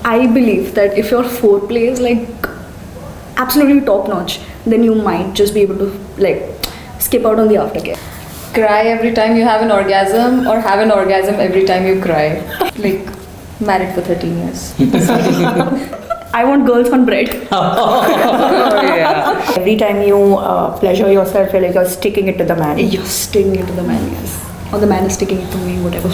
I believe that if your foreplay is like absolutely top notch, then you might just be able to like skip out on the aftercare. Cry every time you have an orgasm, or have an orgasm every time you cry. Like, married for 13 years. I want girls on bread. Yeah. Every time you pleasure yourself, you're like you're sticking it to the man. You're sticking it to the man, yes. Or the man is sticking it to me, whatever.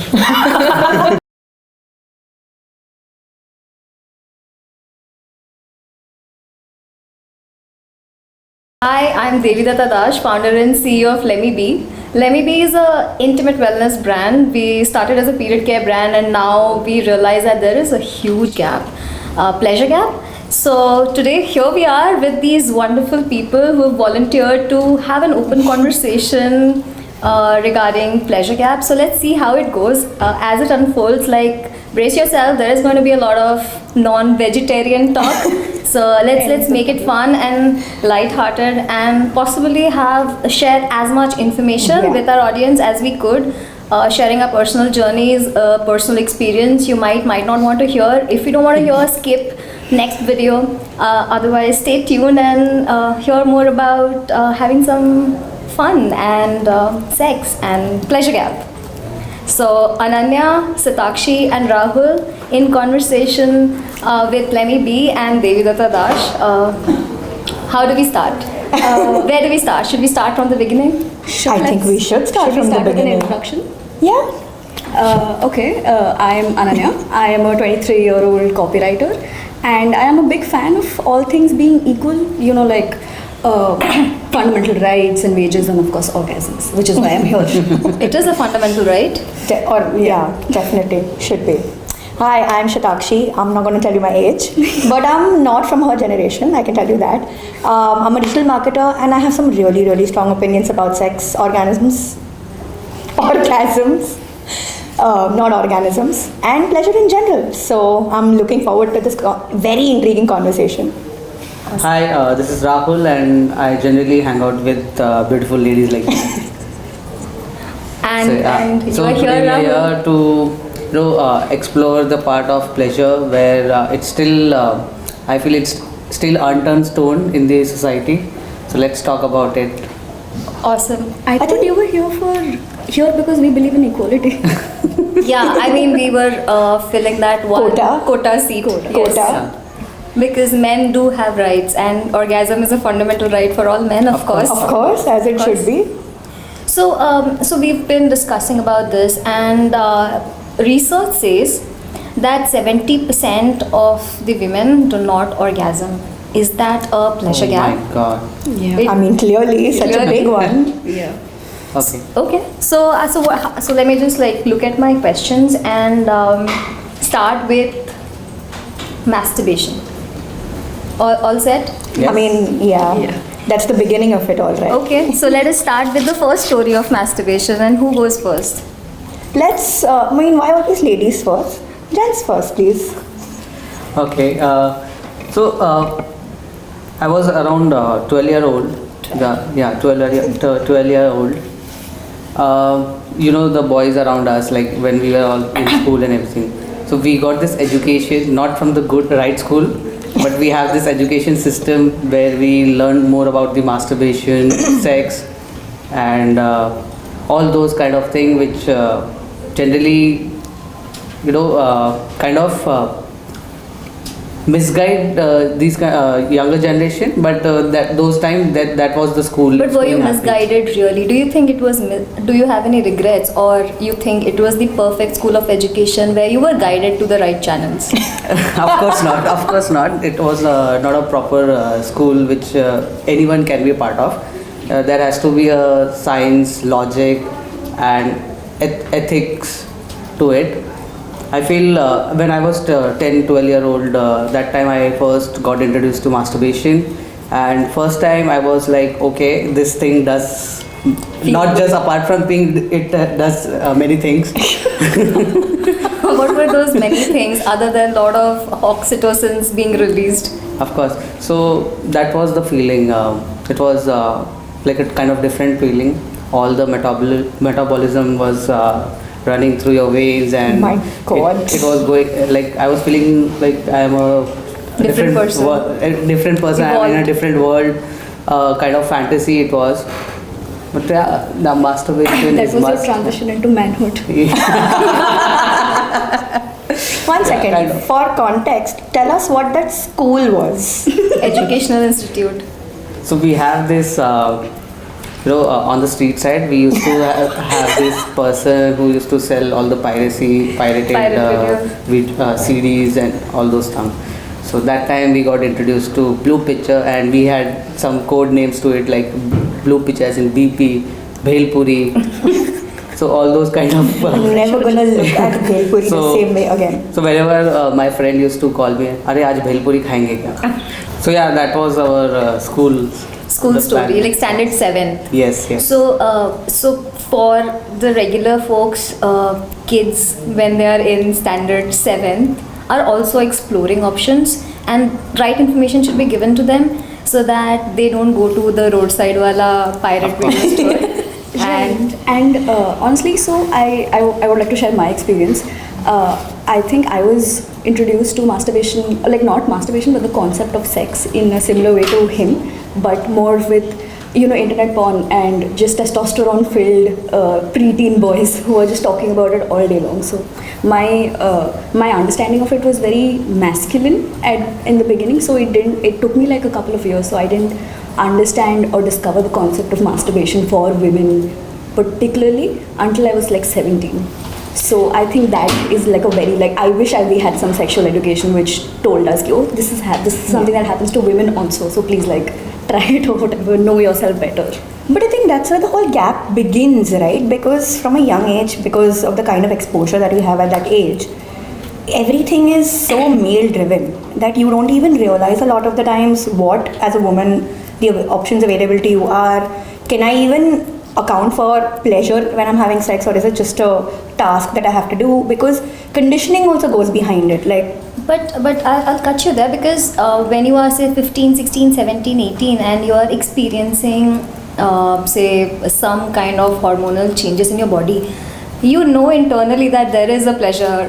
Hi, I'm Devidatta Dash, founder and CEO of Lemme. Lemme is a intimate wellness brand. We started as a period care brand, and now we realize that there is a huge gap, pleasure gap. So today here we are with these wonderful people who have volunteered to have an open conversation regarding pleasure gap. So let's see how it goes as it unfolds. Like, brace yourself, there is going to be a lot of non-vegetarian talk. So let's make it fun and light-hearted, and possibly share as much information with our audience as we could, sharing our personal journeys, personal experience you might not want to hear. If you don't want to hear, skip next video. Otherwise, stay tuned and hear more about having some fun and sex and pleasure gap. So Ananya, Satakshi and Rahul in conversation with Lemme and Devidatta Dash. How do we start? Where do we start? Should we start from the beginning? I think we should start from the with an beginning. introduction? Yeah. Okay, I am Ananya. I am a 23-year-old copywriter, and I am a big fan of all things being equal, you know, like fundamental rights and wages, and of course orgasms, which is why I'm here. It is a fundamental right. Definitely should be. Hi, I'm Shatakshi. I'm not going to tell you my age, but I'm not from her generation, I can tell you that. I'm a digital marketer, and I have some really, really strong opinions about sex, orgasms, not organisms, and pleasure in general. So I'm looking forward to this very intriguing conversation. Hi, this is Rahul, and I generally hang out with beautiful ladies like you. And So you're today here, we are Rahul. here to explore the part of pleasure where it's still, I feel it's still unturned stone in the society. So let's talk about it. Awesome. I thought you were here because we believe in equality. Yeah, I mean, we were filling that one quota seat. Yes. Quota. Because men do have rights, and orgasm is a fundamental right for all men, of course. Of course, as it should be. So we've been discussing about this, and research says that 70% of the women do not orgasm. Is that a pleasure gap? Oh my God. Yeah. I mean, clearly, such a big one. Yeah. Okay. Okay. So let me just like look at my questions and start with masturbation. All set? Yes. I mean, yeah. That's the beginning of it all, right? Okay. So let us start with the first story of masturbation, and who goes first? Let's, why always ladies first? Gents first, please. Okay. I was around 12-year-old. 12-year-old. You know, the boys around us, like when we were all in school and everything. So we got this education, not from the right school, but we have this education system where we learn more about the masturbation, sex, and all those kind of thing, which generally, kind of misguide these younger generation. But those time that was the school. But were you schooling misguided really? Do you think it was? Do you have any regrets, or you think it was the perfect school of education where you were guided to the right channels? Of course not. Of course not. It was not a proper school which anyone can be a part of. There has to be a science, logic, and ethics to it. I feel when I was 10, 12-year-old, that time I first got introduced to masturbation, and first time I was like, okay, this thing does not just apart from being, it does many things. What were those many things other than lot of oxytocins being released? Of course. So that was the feeling. It was like a kind of different feeling. All the metabolism was running through your veins, and My God. it was going like I was feeling like I am a Different person. a different person. I am in a Evolved. different world, kind of fantasy it was. But yeah, the masturbation That is was your must. transition into manhood. One second. kind of. For context, tell us what that school was. Educational institute. So we have this, on the street side, we used to have this person who used to sell all the pirated CDs and all those stuff. So that time we got introduced to Blue Picture, and we had some code names to it like Blue Picture as in BP, Bhelpuri. So all those kind of. I'm never gonna look at Bhelpuri the same way again. So whenever my friend used to call me, "Arey, aaj Bhelpuri khayenge kya?" So yeah, that was our school. School the story, plan. like standard 7th. Yes, yes. So for the regular folks, kids when they are in standard 7th are also exploring options, and right information should be given to them so that they don't go to the roadside wala pirate video store. And honestly, so I would like to share my experience. I think I was introduced to masturbation, like not masturbation, but the concept of sex in a similar way to him, but more with internet porn and just testosterone filled preteen boys who are just talking about it all day long. So my understanding of it was very masculine in the beginning. So it took me like a couple of years. So I didn't understand or discover the concept of masturbation for women particularly until I was like 17. So I think that is like a very I wish we had some sexual education which told us, oh, this is something that happens to women also. So please try it or whatever, know yourself better. But I think that's where the whole gap begins, right? Because from a young age, because of the kind of exposure that we have at that age, everything is so male driven that you don't even realize a lot of the times what, as a woman, the options available to you are. Can I even account for pleasure when I'm having sex, or is it just a task that I have to do? Because conditioning also goes behind it. But I'll cut you there, because when you are say 15, 16, 17, 18 and you are experiencing say some kind of hormonal changes in your body, you know internally that there is a pleasure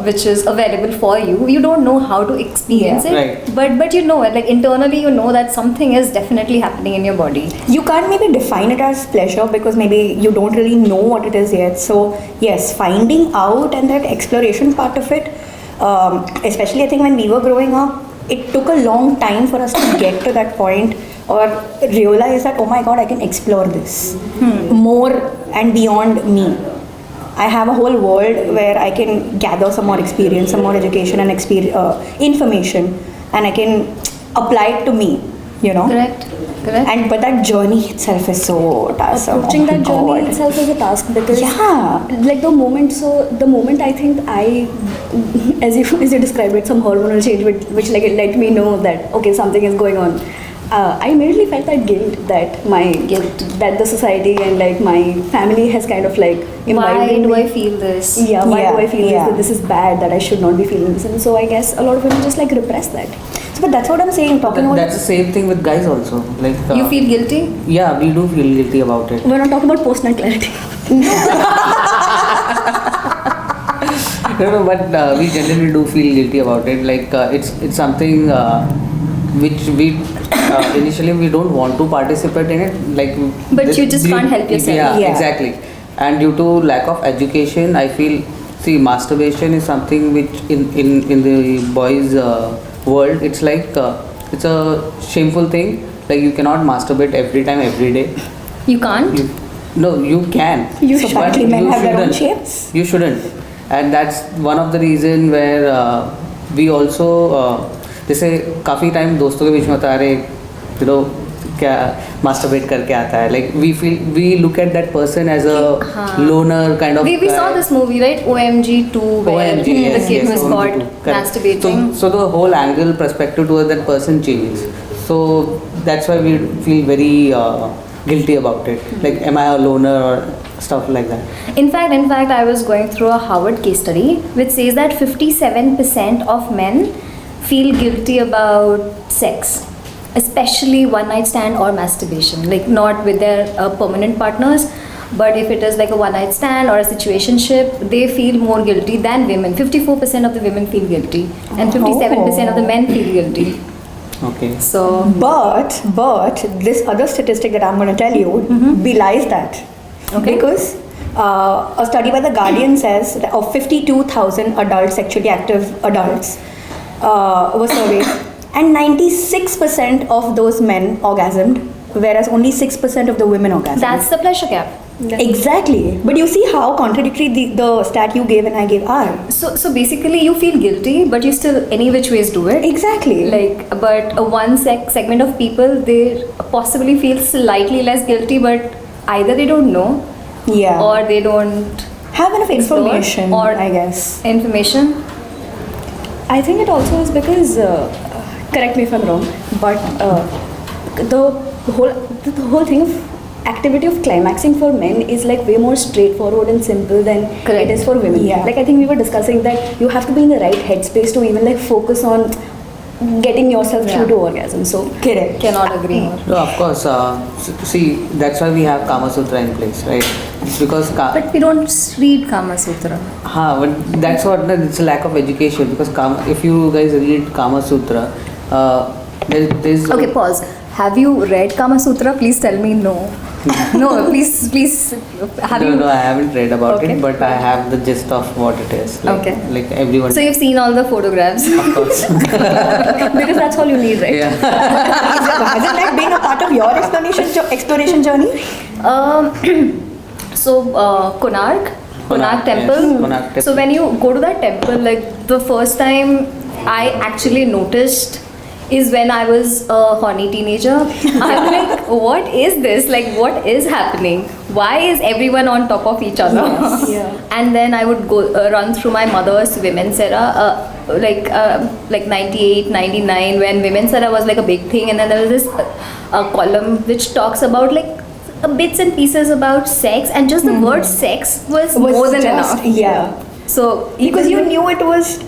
which is available for you. You don't know how to experience Yeah, it, right. but you know it, internally you know that something is definitely happening in your body. You can't maybe define it as pleasure because maybe you don't really know what it is yet. So yes, finding out and that exploration part of it, especially I think when we were growing up, it took a long time for us to get to that point or realize that, oh my god, I can explore this more and beyond me. I have a whole world where I can gather some more experience, some more education and information, and I can apply it to me, Correct. But that journey itself is so task. Approaching that journey itself is a task, because the moment I think as you described it, some hormonal change which let me know that okay, something is going on. I immediately felt that guilt that the society and my family has kind of imbibed Why in do me. I feel this? Yeah, why do I feel Yeah. that this is bad, that I should not be feeling this? And so I guess a lot of women just repress that. So, but that's what I'm saying. Talking about That's the same thing with guys also. You feel guilty? Yeah, we do feel guilty about it. We're not talking about post-nut clarity. No, but we generally do feel guilty about it. It's something which we initially we don't want to participate in it. But you just can't help yourself. Yeah, exactly. And due to lack of education, I feel masturbation is something which in the boys' world, it's it's a shameful thing. You cannot masturbate every time, every day. You can't? You can. so partly men have their own shapes. You shouldn't. And that's one of the reason where we also जैसे काफ़ी time दोस्तों के बीच में होता है, अरे क्या masturbate करके आता है, we look at that person as a loner kind of we saw this movie, right? OMG 2, where OMG, the yes, kid yes, was OMG caught 2, correct. masturbating. So the whole angle perspective towards that person changes. So that's why we feel very guilty about it. Am I a loner or stuff like that? In fact, I was going through a Harvard case study which says that 57% of men feel guilty about sex, especially one night stand or masturbation, not with their permanent partners, But if it is like a one night stand or a situationship, they feel more guilty than women. 54% of the women feel guilty, and 57% of the men feel guilty. Okay. So, But this other statistic that I'm going to tell you belies that. Okay. Because a study by the Guardian says that of 52,000 adults, sexually active adults, were surveyed, and 96% of those men orgasmed, whereas only 6% of the women orgasmed. that's the pleasure gap. Exactly. But you see how contradictory the stat you gave and I gave are. So basically, you feel guilty, but you still any which ways do it. Exactly. Like, but a one segment of people, they possibly feel slightly less guilty, but either they don't know Yeah. or they don't have enough explore information, or I guess. information. I think it also is because, correct me if I'm wrong, but the whole thing of activity of climaxing for men is like way more straightforward and simple than Correct. it is for women. Yeah. Like I think we were discussing that you have to be in the right headspace to even like focus on getting yourself Yeah. through to orgasm. So Correct. Cannot agree more. No, of course. See, that's why we have Kama Sutra in place, right? It's because But we don't read Kama Sutra. but that's what it's a lack of education. Because if you guys read Kama Sutra, there's Okay, pause. Have you read Kama Sutra? Please tell me no. No, please. Have you? No, I haven't read about Okay. it, but I have the gist of what it is. Like, Okay. Like everyone. So you've seen all the photographs. Of course. because that's all you need, right? Yeah. Hasn't that been a part of your exploration journey? So Konark Konark, temple. yes, Konark temple. So when you go to that temple, like the first time I actually noticed is when I was a horny teenager. I'm like, what is this? Like, what is happening? Why is everyone on top of each other? Yeah. And then I would go run through my mother's women's era, like 98, 99, when women's era was like a big thing, and then there was this column which talks about like bits and pieces about sex, and just the word sex was more than just- enough. Yeah. So Because you knew it was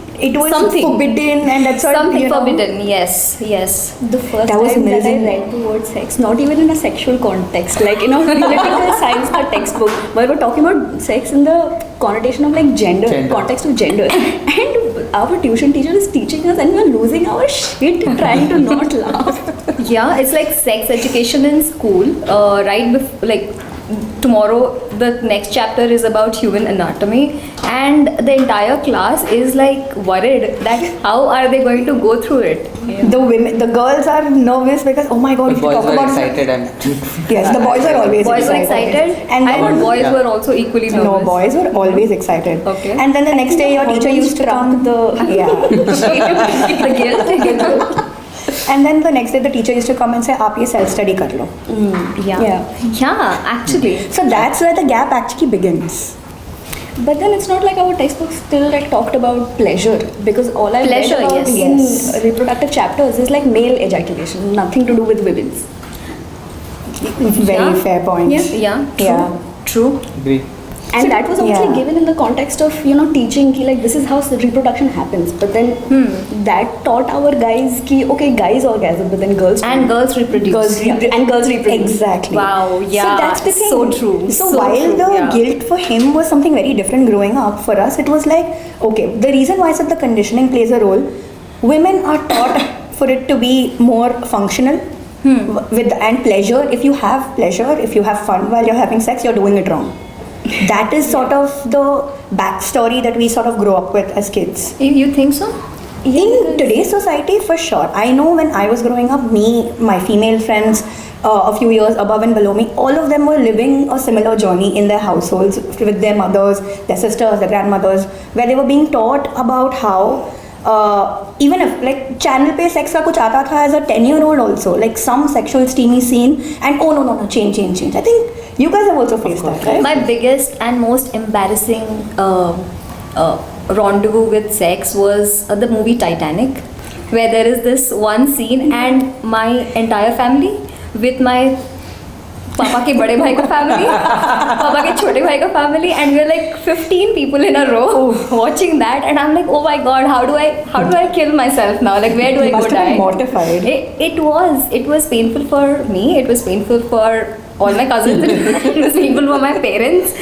Something. forbidden and that's what, something you know. forbidden. Yes. The first That was time amazing. that I read the word sex, not even in a sexual context, like in a political science ka textbook, where we're talking about sex in the connotation of like gender. Context of gender. And our tuition teacher is teaching us and we're losing our shit trying to not laugh. Yeah, it's like sex education in school. Like tomorrow, the next chapter is about human anatomy, and the entire class is like worried that how are they going to go through it. The girls are nervous because oh my god, The we should boys talk were about excited and Yes, the boys are always Boys were excited, and I thought boys Yeah. were also equally nervous. no, boys were always excited. Okay. And then the next day, your teacher used to come. Yeah. The guilt. And then the next day, the teacher used to come and say, "आप ये self study कर लो." Yeah, actually. So that's where the gap actually begins. But then it's not like our textbooks still like talked about pleasure, because all I've Pleasure, read about yes. in reproductive chapters is like male ejaculation, nothing to do with women's. Very Yeah. fair point. Yeah. True. Yeah. True. agree. And So, that was obviously yeah. given in the context of, you know, teaching ki, like this is how reproduction happens. But then that taught our guys ki, okay, guys orgasm, but then girls And don't. girls reproduce. Girls reproduce. Exactly. Wow, yeah, So that's the thing. so true. So, So while true, the yeah. guilt for him was something very different growing up, for us it was like, okay, the reason why I said the conditioning plays a role, women are taught for it to be more functional. With and pleasure, if you have pleasure, if you have fun while you're having sex, you're doing it wrong. That is sort of the backstory that we sort of grow up with as kids. You think so? In today's society, for sure. I know when I was growing up, my female friends, a few years above and below me, all of them were living a similar journey in their households with their mothers, their sisters, their grandmothers, where they were being taught about how even if like channel पे sex का कुछ आता था as a 10-year-old also, like some sexual steamy scene, and oh no, change. I think you guys have also faced that, right? My biggest and most embarrassing rendezvous with sex was the movie Titanic, where there is this one scene and my entire family with my पापा के बड़े भाई का family, पापा के छोटे भाई का family, and we're like 15 people in a row watching that, and I'm like, oh my god, how do I kill myself now? Like, where do I You go must have been die? mortified. It was painful for me. It was painful for all my cousins, these people were my parents,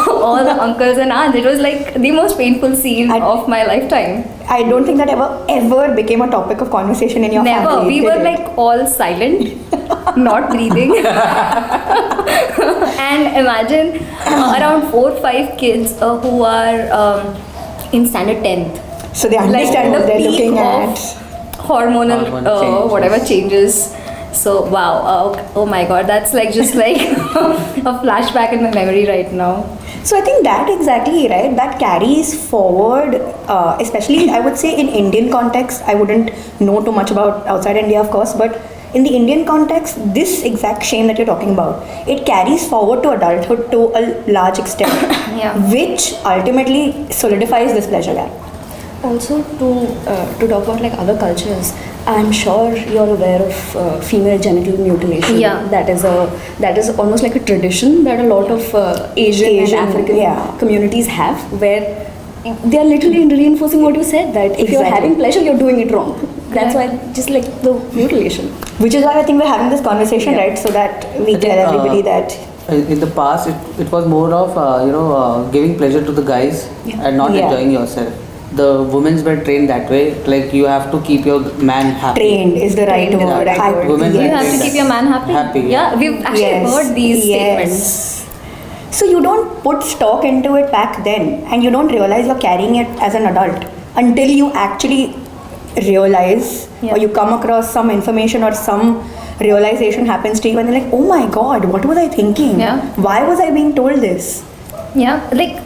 all the uncles and aunts. It was like the most painful scene of my lifetime. I don't think that ever became a topic of conversation in your Never. family. We did were it? like all silent, not breathing. And imagine around 4 or 5 kids who are in standard 10th. So they understand what they're looking at. Hormonal changes. whatever changes. So wow, oh my god, that's like just like a flashback in my memory right now. So I think that exactly, right, that carries forward, especially I would say in Indian context. I wouldn't know too much about outside India, of course, but in the Indian context, this exact shame that you're talking about, it carries forward to adulthood to a large extent, Yeah. which ultimately solidifies this pleasure gap. Also, to talk about like other cultures, I'm sure you're aware of female genital mutilation. Yeah. That is almost like a tradition that a lot of Asian and African yeah. communities have, where they are literally reinforcing what you said, that if you're Exactly. having pleasure, you're doing it wrong. That's why, just like the mutilation. Which is why I think we're having this conversation, right, so that we I tell think, everybody that. In the past, it was more of giving pleasure to the guys and not Yeah. enjoying yourself. The women were trained that way. Like you have to keep your man happy. Trained is the right Trained is the word. right word. Women You were have to trained keep that your way. man happy. Happy, Yeah, we've actually heard these statements. So you don't put stock into it back then, and you don't realize you're carrying it as an adult until you actually realize, Yeah. or you come across some information or some realization happens to you, and you're like, oh my god, what was I thinking? Yeah. Why was I being told this? Yeah, like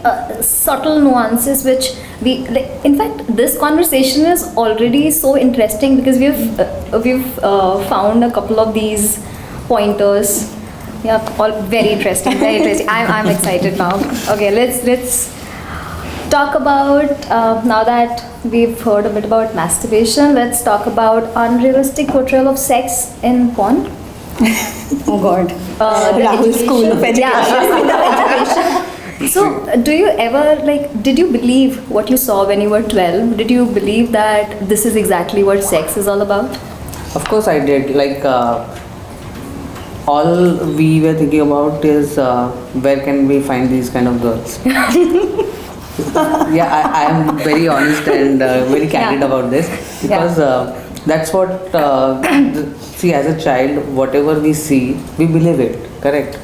subtle nuances which we like. In fact, this conversation is already so interesting because we've found a couple of these pointers. Yeah, all very interesting, very interesting. I'm excited now. Okay, let's talk about now that we've heard a bit about masturbation. Let's talk about unrealistic portrayal of sex in porn. Oh God. The Rahul's School of education. Education. Yeah, education. So, do you ever did you believe what you saw when you were 12? Did you believe that this is exactly what sex is all about? Of course, I did. All we were thinking about is where can we find these kind of girls. Yeah, I am very honest and very candid Yeah. about this because that's what see, as a child, whatever we see, we believe it. Correct.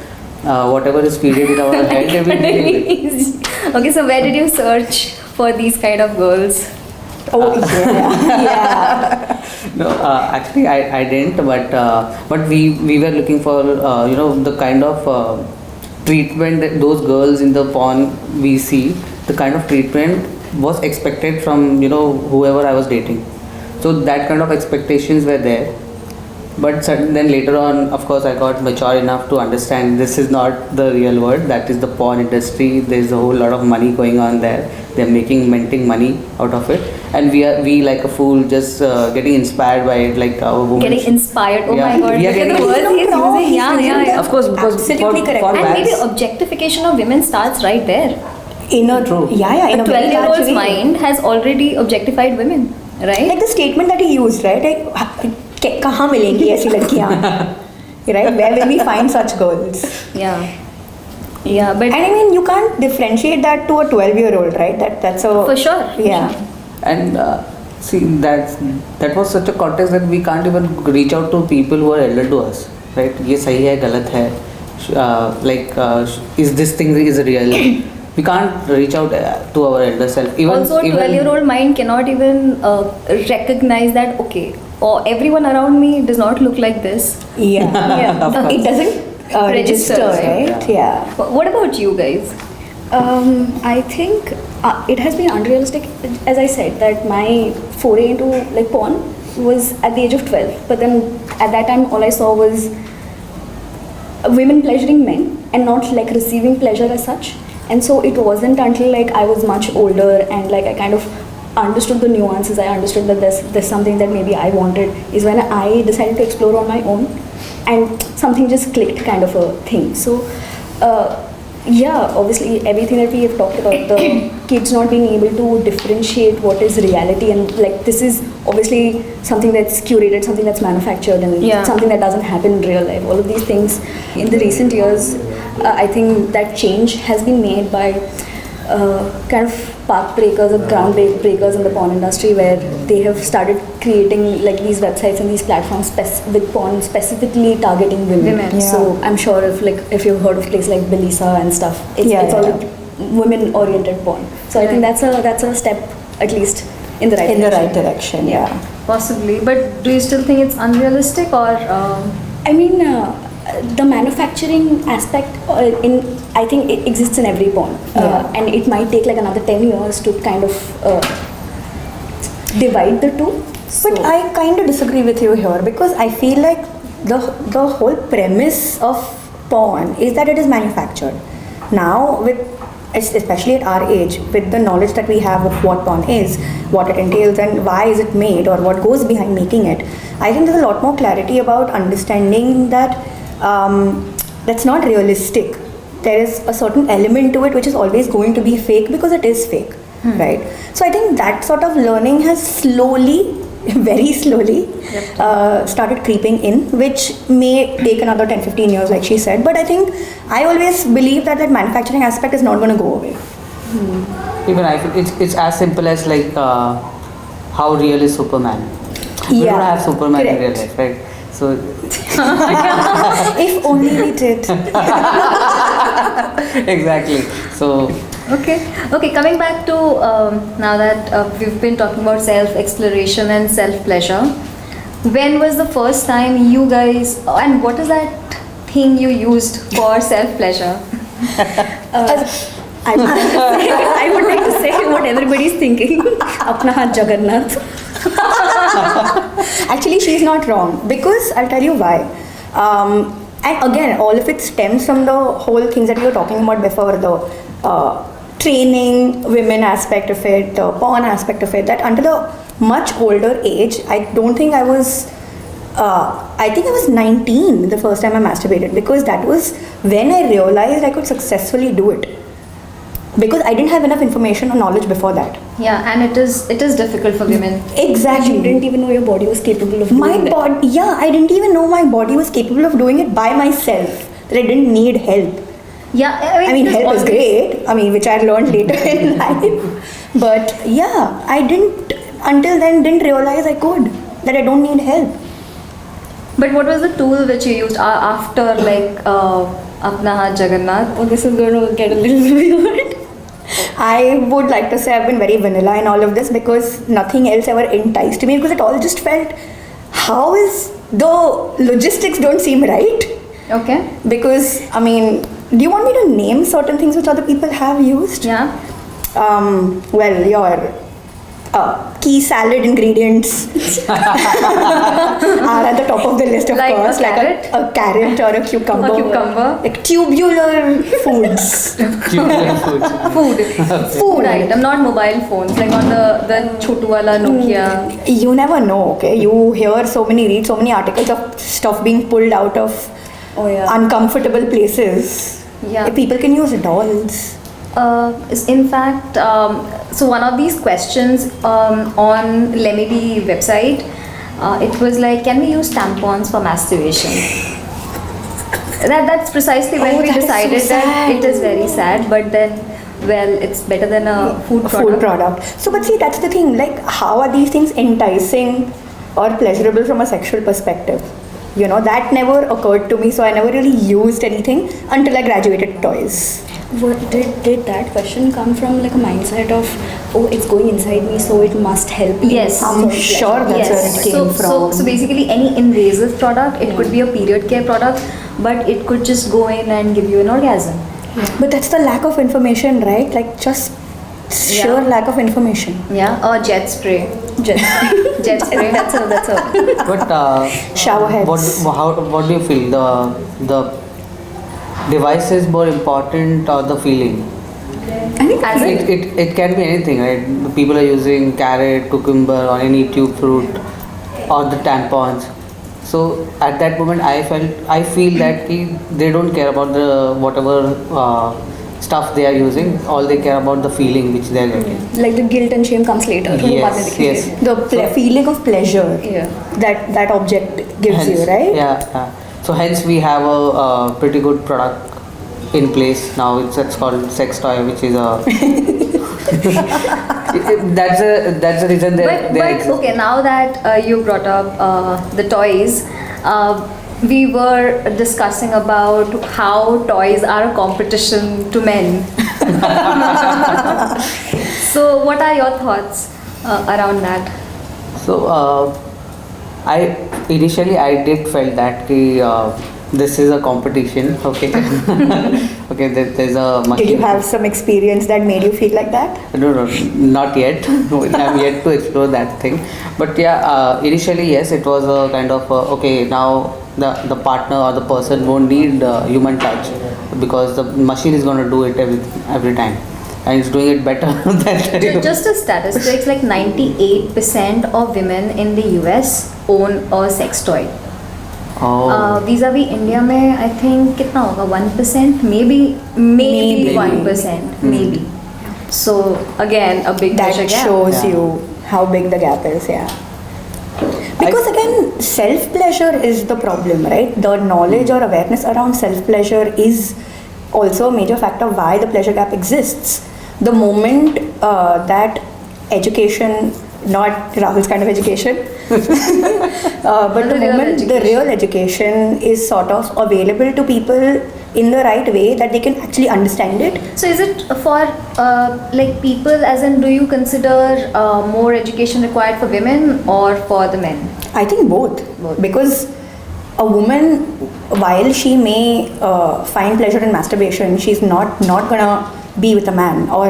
Whatever is feeded in our head, we believe it. Okay, so where did you search for these kind of girls? Oh yeah, yeah. No, actually, I didn't, but we were looking for the kind of treatment that those girls in the porn we see, the kind of treatment was expected from whoever I was dating. So that kind of expectations were there. But then later on, of course, I got mature enough to understand this is not the real world. That is the porn industry. There's a whole lot of money going on there. They're minting money out of it, and we like a fool just getting inspired by it, like our women. Getting inspired. Oh Yeah, my god, we are look at the getting- words he's using. Yeah, yeah, yeah. Of course, because Absolutely correct. for And maybe bags- objectification of women starts right there. In a True. yeah, in A a very large 12-year-old's way. mind has already objectified women, right? Like the statement that he used, right? Like, कहाँ मिलेंगी ऐसी लड़कियाँ? Right? Where will we find such girls? Yeah. Yeah, but And I mean, you can't differentiate that to a 12-year-old, right? That's a for sure. yeah. And see, that was such a context that we can't even reach out to people who are elder to us, right? ये सही है, गलत है. Is this thing is real? We can't reach out to our elder self. Also, a 12-year-old mind cannot even recognize that, okay, or everyone around me does not look like this. Yeah. Yeah. Of course. It doesn't register, Register, right? Yeah. What about you guys? I think it has been unrealistic, as I said, that my foray into like porn was at the age of 12. But then at that time, all I saw was women pleasuring men and not like receiving pleasure as such. And so it wasn't until like I was much older and like I kind of understood the nuances, I understood that there's something that maybe I wanted, is when I decided to explore on my own and something just clicked, kind of a thing. So Yeah, obviously everything that we have talked about, the kids not being able to differentiate what is reality, and like this is obviously something that's curated, something that's manufactured, and Yeah. something that doesn't happen in real life. All of these things in the recent years, I think that change has been made by kind of path breakers or ground breakers in the porn industry, where they have started creating like these websites and these platforms with porn specifically targeting women. Women. Yeah. So I'm sure if you've heard of places like Belisa and stuff, it's all women oriented porn. So I think that's a step at least in the right direction. Yeah. Possibly, but do you still think it's unrealistic or? I mean, the manufacturing aspect I think it exists in every porn, and it might take like another 10 years to kind of divide the two. But I kind of disagree with you here, because I feel like the whole premise of porn is that it is manufactured. Now, especially at our age, with the knowledge that we have of what porn is, what it entails, and why is it made, or what goes behind making it, I think there's a lot more clarity about understanding that that's not realistic. There is a certain element to it which is always going to be fake, because it is fake, right? So I think that sort of learning has slowly, very slowly, started creeping in, which may take another 10-15 years, like she said. But I think I always believe that manufacturing aspect is not going to go away. Even I feel it's as simple as like how real is Superman? We don't have Superman in real life, right? So if only we did. exactly. So Okay, coming back to now that we've been talking about self-exploration and self-pleasure, when was the first time you guys, and what is that thing you used for self-pleasure? I would like to say what everybody's thinking. Apna haath Jagannath. Actually, she's not wrong, because I'll tell you why. And again, all of it stems from the whole things that we were talking about before, the training women aspect of it, the porn aspect of it, that until a much older age, I don't think I was, I think I was 19 the first time I masturbated, because that was when I realized I could successfully do it. Because I didn't have enough information or knowledge before that. Yeah, and it is difficult for women. Exactly. You didn't even know your body was capable of doing that. I didn't even know my body was capable of doing it by myself. That I didn't need help. Yeah, I mean, it is help is always- great. I mean, which I learned later in life. But yeah, I didn't, until then, didn't realize I could. That I don't need help. But what was the tool which you used after like Apna Haath Jagannath? Oh, this is going to get a little weird. I would like to say I've been very vanilla in all of this, because nothing else ever enticed me, because it all just felt, how is the logistics don't seem right. Okay. Because, I mean, do you want me to name certain things which other people have used? Yeah. Well, your key salad ingredients are at the top of the list, of Like course. a carrot? A carrot or a cucumber. A cucumber. Like tubular foods. Food item, not mobile phones, like on the chotu wala Nokia. You never know, okay? You read so many articles of stuff being pulled out of uncomfortable places. Yeah. People can use dolls. In fact, so one of these questions on Lemme website, it was like, can we use tampons for masturbation? That's precisely when we that is so decided that sad. it is very sad, but then, well, it's better than a food product. Food product. So, but see, that's the thing. Like, how are these things enticing or pleasurable from a sexual perspective? You know, that never occurred to me. So I never really used anything until I graduated to toys. Did that question come from like a mindset of, oh, it's going inside me, so it must help me? Yes. I'm sure that's where it came from. So basically, any invasive product, it could be a period care product, but it could just go in and give you an orgasm. But that's the lack of information, right? Like, just sheer lack of information. Yeah, or jet spray. Jet spray. That's a. But Shower heads. What do you feel? The device is more important or the feeling? I think As It can be anything, right? The people are using carrot, cucumber, or any tube fruit, or the tampons. So at that moment, I feel that they don't care about the whatever stuff they are using. All they care about the feeling which they are getting. Like the guilt and shame comes later. Yes. The feeling of pleasure Yeah. that object gives Hence, you, right? Yeah. So hence we have a pretty good product in place now. It's called sex toy, which is a. That's the reason But exist. okay, now that you brought up the toys, we were discussing about how toys are a competition to men. So, what are your thoughts around that? So I initially I did felt that this is a competition. Okay. Okay. There's a machine. Did you have some experience that made you feel like that? No, not yet. I'm yet to explore that thing. But yeah, initially yes, it was a kind of okay. Now the partner or the person won't need human touch because the machine is going to do it every time, and it's doing it better than Just a statistics, like 98% of women in the US own a sex toy. Oh. vis-a-vis India में I think कितना होगा 1%, maybe 1%, maybe. So again, a big That measure gap. shows Yeah. you how big the gap is, yeah. Because again, self-pleasure is the problem, right? The knowledge or awareness around self-pleasure is also a major factor why the pleasure gap exists. The moment that education, not Rahul's kind of education, but the moment the real education is sort of available to people in the right way that they can actually understand it. So is it for like people, as in, do you consider more education required for women or for the men? I think both. Because a woman, while she may find pleasure in masturbation, she's not gonna be with a man or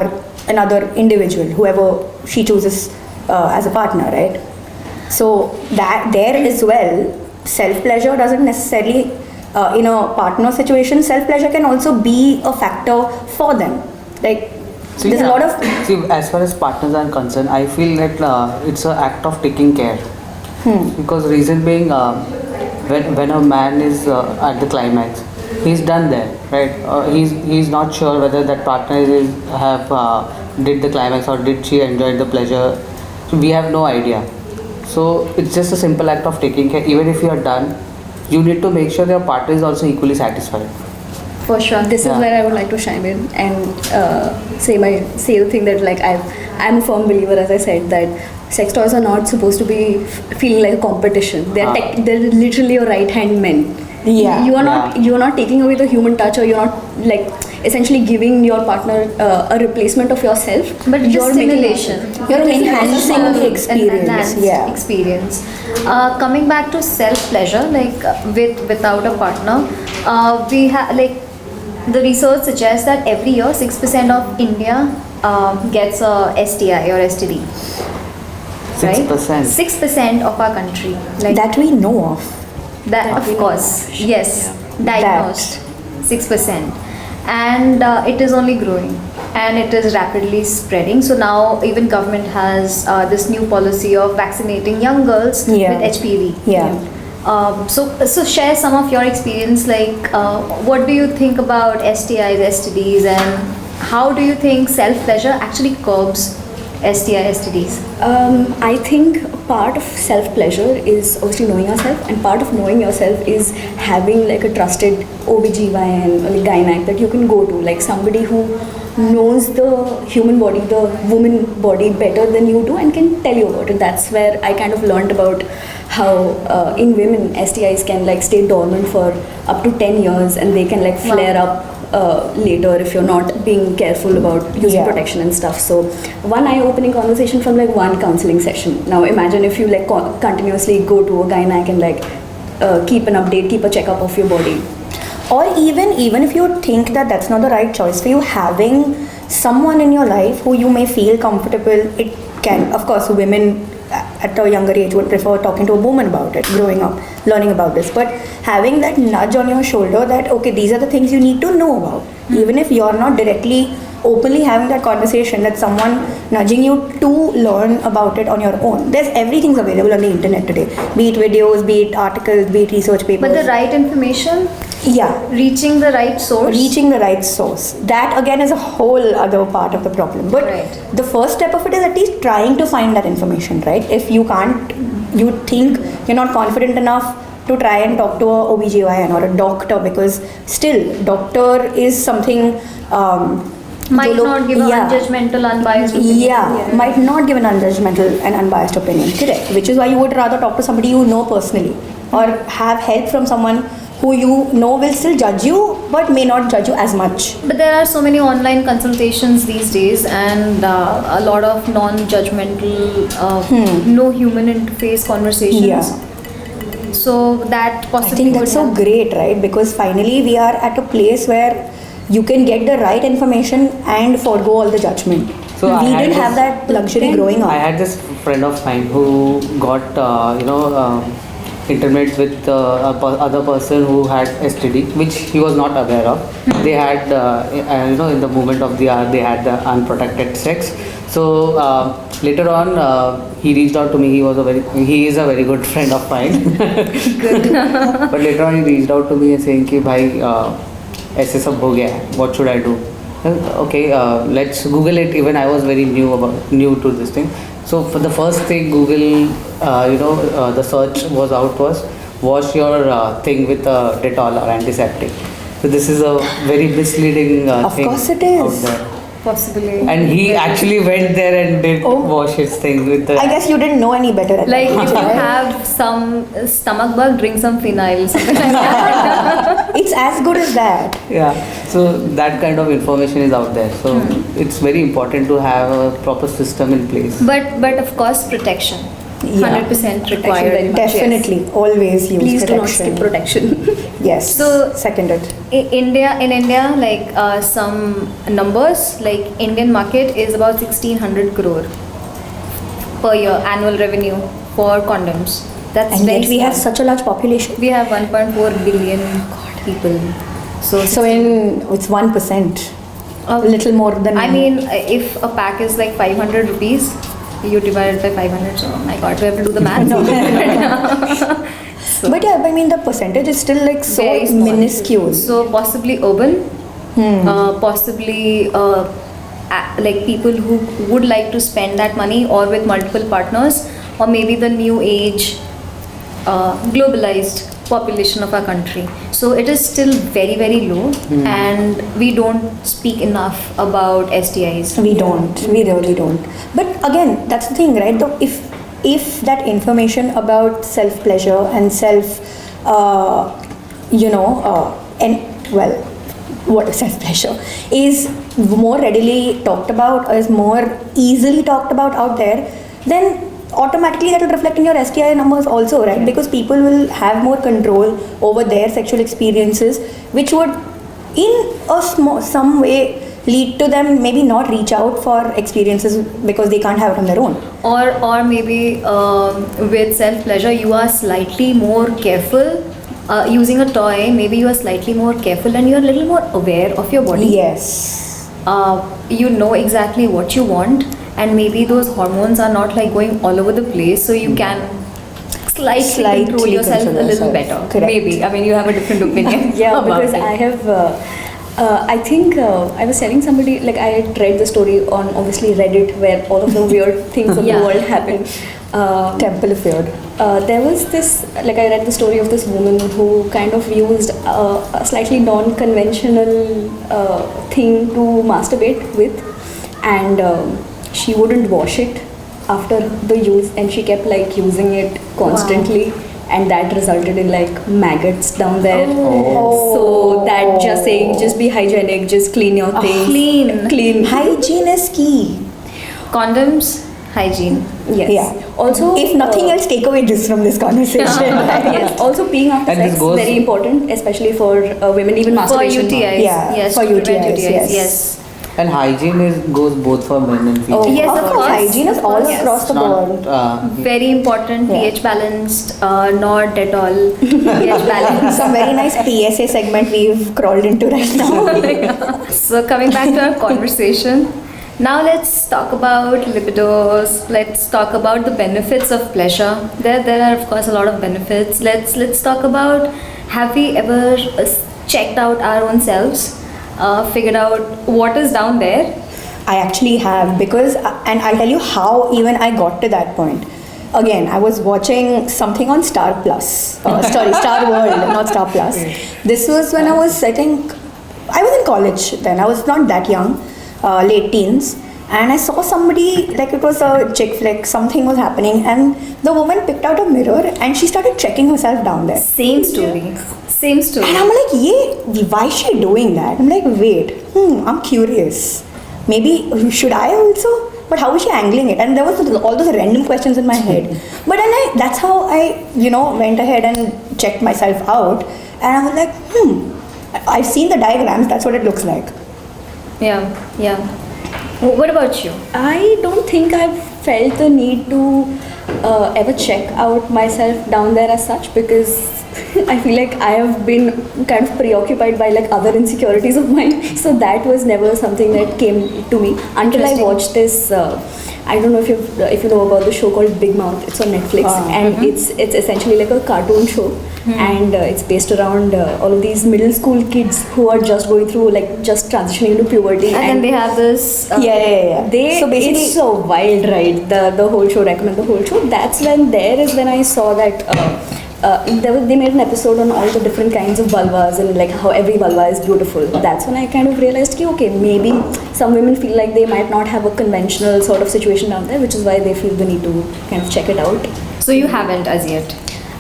another individual, whoever she chooses as a partner, right? So that there as well, self-pleasure doesn't necessarily, in a partner situation, self-pleasure can also be a factor for them. Like, there's a lot of... See, as far as partners are concerned, I feel that it's an act of taking care. Because reason being, when a man is at the climax, he's done there, right? He's not sure whether that partner did the climax or did she enjoy the pleasure. We have no idea. So it's just a simple act of taking care. Even if you are done, you need to make sure your partner is also equally satisfied. For sure. This is Yeah. where I would like to chime in and say the thing that like I'm a firm believer, as I said, that sex toys are not supposed to be feeling like a competition. They're literally your right hand men. Yeah. You are not taking away the human touch, or you're not like essentially giving your partner a replacement of yourself. But you're just stimulation. You're enhancing the experience. Enhanced Yeah. experience. Coming back to self-pleasure, like without a partner, we have like the research suggests that every year 6% of India gets a STI or STD. 6%. 6% of our country. Like That we know of. that, of course, yes, diagnosed 6%, and it is only growing and it is rapidly spreading. So now even government has this new policy of vaccinating young girls Yeah. with HPV. Yeah. So share some of your experience. Like, what do you think about STIs, STDs, and how do you think self-pleasure actually curbs STI, STDs? I think part of self-pleasure is obviously knowing yourself, and part of knowing yourself is having like a trusted OBGYN or like gynac that you can go to, like somebody who knows the human body, the woman body better than you do and can tell you about it. That's where I kind of learned about how in women STIs can like stay dormant for up to 10 years and they can like flare up later if you're not being careful about using Yeah. protection and stuff. So one eye-opening conversation from like one counseling session. Now imagine if you like continuously go to a gynac and like keep an update, keep a checkup of your body. Or even if you think that that's not the right choice for you, having someone in your life who you may feel comfortable, it can, of course, women at a younger age would prefer talking to a woman about it, growing up, learning about this. But having that nudge on your shoulder that, okay, these are the things you need to know about. Even if you're not directly openly having that conversation, that someone nudging you to learn about it on your own. There's everything's available on the internet today, be it videos, be it articles, be it research papers. But the right information, yeah, reaching the right source. reaching the right source, that again is a whole other part of the problem. But Right. the first step of it is at least trying to find that information, right? If you can't, you think you're not confident enough to try and talk to a OBGYN or a doctor, because still doctor is something Might जो लोग- not give a yeah. unjudgmental, unbiased opinion. Yeah, might not give an unjudgmental and unbiased opinion. Correct. Which is why you would rather talk to somebody you know personally, or have help from someone who you know will still judge you, but may not judge you as much. But there are so many online consultations these days, and a lot of non-judgmental, no human interface conversations. Yeah. So that I possibly think that's would so help. great, right? Because finally we are at a place where you can get the right information and forego all the judgment. So I we had didn't this- have that luxury growing up. I had this friend of mine who got, intimate with other person who had STD, which he was not aware of. They had, in the moment of the hour, they had the unprotected sex. So later on, he reached out to me. He is a very good friend of mine. But later on, he reached out to me and saying कि भाई ऐसे सब हो गया है. What should I do? Okay, let's Google it. Even I was very new to this thing. So for the first thing, Google, the search was wash your thing with Dettol or antiseptic. So this is a very misleading Of thing course it is. out there. Possibly. And he actually went there and did Oh. wash his thing with the. I guess you didn't know any better at Like that if age, you right? have some stomach bug, drink some phenyl. Something like that. It's as good as that. Yeah, so that kind of information is out there. So it's very important to have a proper system in place. But of course, protection. Yeah. 100% very required. much. Definitely, always use Please do not protection. skip protection. Yes. So- seconded. In India, like some numbers, like Indian market is about 1600 crore per year annual revenue for condoms. That's And very yet we have small. such a large population. We have 1.4 billion people. So It's 1%. A little more than. I mean, if a pack is like 500 rupees, you divide it by 500. So my God, we have to do the math. But yeah, I mean the percentage is still like so Very small. minuscule. So possibly urban, possibly like people who would like to spend that money, or with multiple partners, or maybe the new age globalized population of our country. So it is still very, very low, and we don't speak enough about STIs. We don't. We really don't. But again, that's the thing, right? Though if that information about self pleasure and self, what is self pleasure is more readily talked about, or is more easily talked about out there, then automatically that will reflect in your STI numbers also, right? Because people will have more control over their sexual experiences, which would in some way lead to them maybe not reach out for experiences because they can't have it on their own. Or maybe with self pleasure, you are slightly more careful. Using a toy, maybe you are slightly more careful, and you are a little more aware of your body. Yes. You know exactly what you want, and maybe those hormones are not like going all over the place, so you can slightly control yourself a little better. Correct. Maybe. I mean, you have a different opinion. Yeah, about because it. I have. I think I was telling somebody, like I had read the story on obviously Reddit, where all of the weird things of Yeah. the world happen. Temple of Fear. There was this, like I read the story of this woman who kind of used a slightly non-conventional thing to masturbate with, and she wouldn't wash it after the use, and she kept like using it constantly. And that resulted in like maggots down there. So that just saying, just be hygienic, just clean your things. Clean. Hygiene is key. Condoms, hygiene. Yes. Yeah. Also, If nothing else, take away this from this conversation. yes. Also, peeing after And this sex goes- very important, especially for women. Even For masturbation. UTIs. Yeah, Yes, for to prevent UTIs, yes. Yes. And hygiene goes both for men and female. Yes, of of course. course. Hygiene is all Yes. across the board. Very important, Yeah. pH balanced, not at all pH balanced. Some very nice PSA segment we've crawled into right now. So coming back to our conversation, now let's talk about libidos. Let's talk about the benefits of pleasure. There are of course a lot of benefits. Let's talk about, have we ever checked out our own selves, figured out what is down there? I actually have, because, and I'll tell you how even I got to that point. Again, I was watching something on Star Plus, sorry, Star World, not Star Plus. This was when I was, I think, I was in college then. I was not that young, late teens. And I saw somebody, like it was a chick flick, something was happening, and the woman picked out a mirror and she started checking herself down there. Same story. Same story. And I'm like, yeah, why is she doing that? I'm like, wait, I'm curious. Maybe should I also? But how is she angling it? And there was all those random questions in my head. But then that's how I, went ahead and checked myself out. And I was like, I've seen the diagrams, that's what it looks like. Yeah. What about you? I don't think I've felt the need to ever check out myself down there as such, because I feel like I have been kind of preoccupied by like other insecurities of mine. So that was never something that came to me until I Interesting. watched this. I don't know if you know about the show called Big Mouth. It's on Netflix, and it's essentially like a cartoon show, and it's based around all of these middle school kids who are just going through, like, just transitioning into puberty, And then they have this. Yeah. they So basically, it's so wild, right? The whole show, recommend the whole show. That's when I saw that they made an episode on all the different kinds of vulvas and like how every vulva is beautiful. That's when I kind of realized ki, okay, maybe some women feel like they might not have a conventional sort of situation down there, which is why they feel the need to kind of check it out. So you haven't as yet.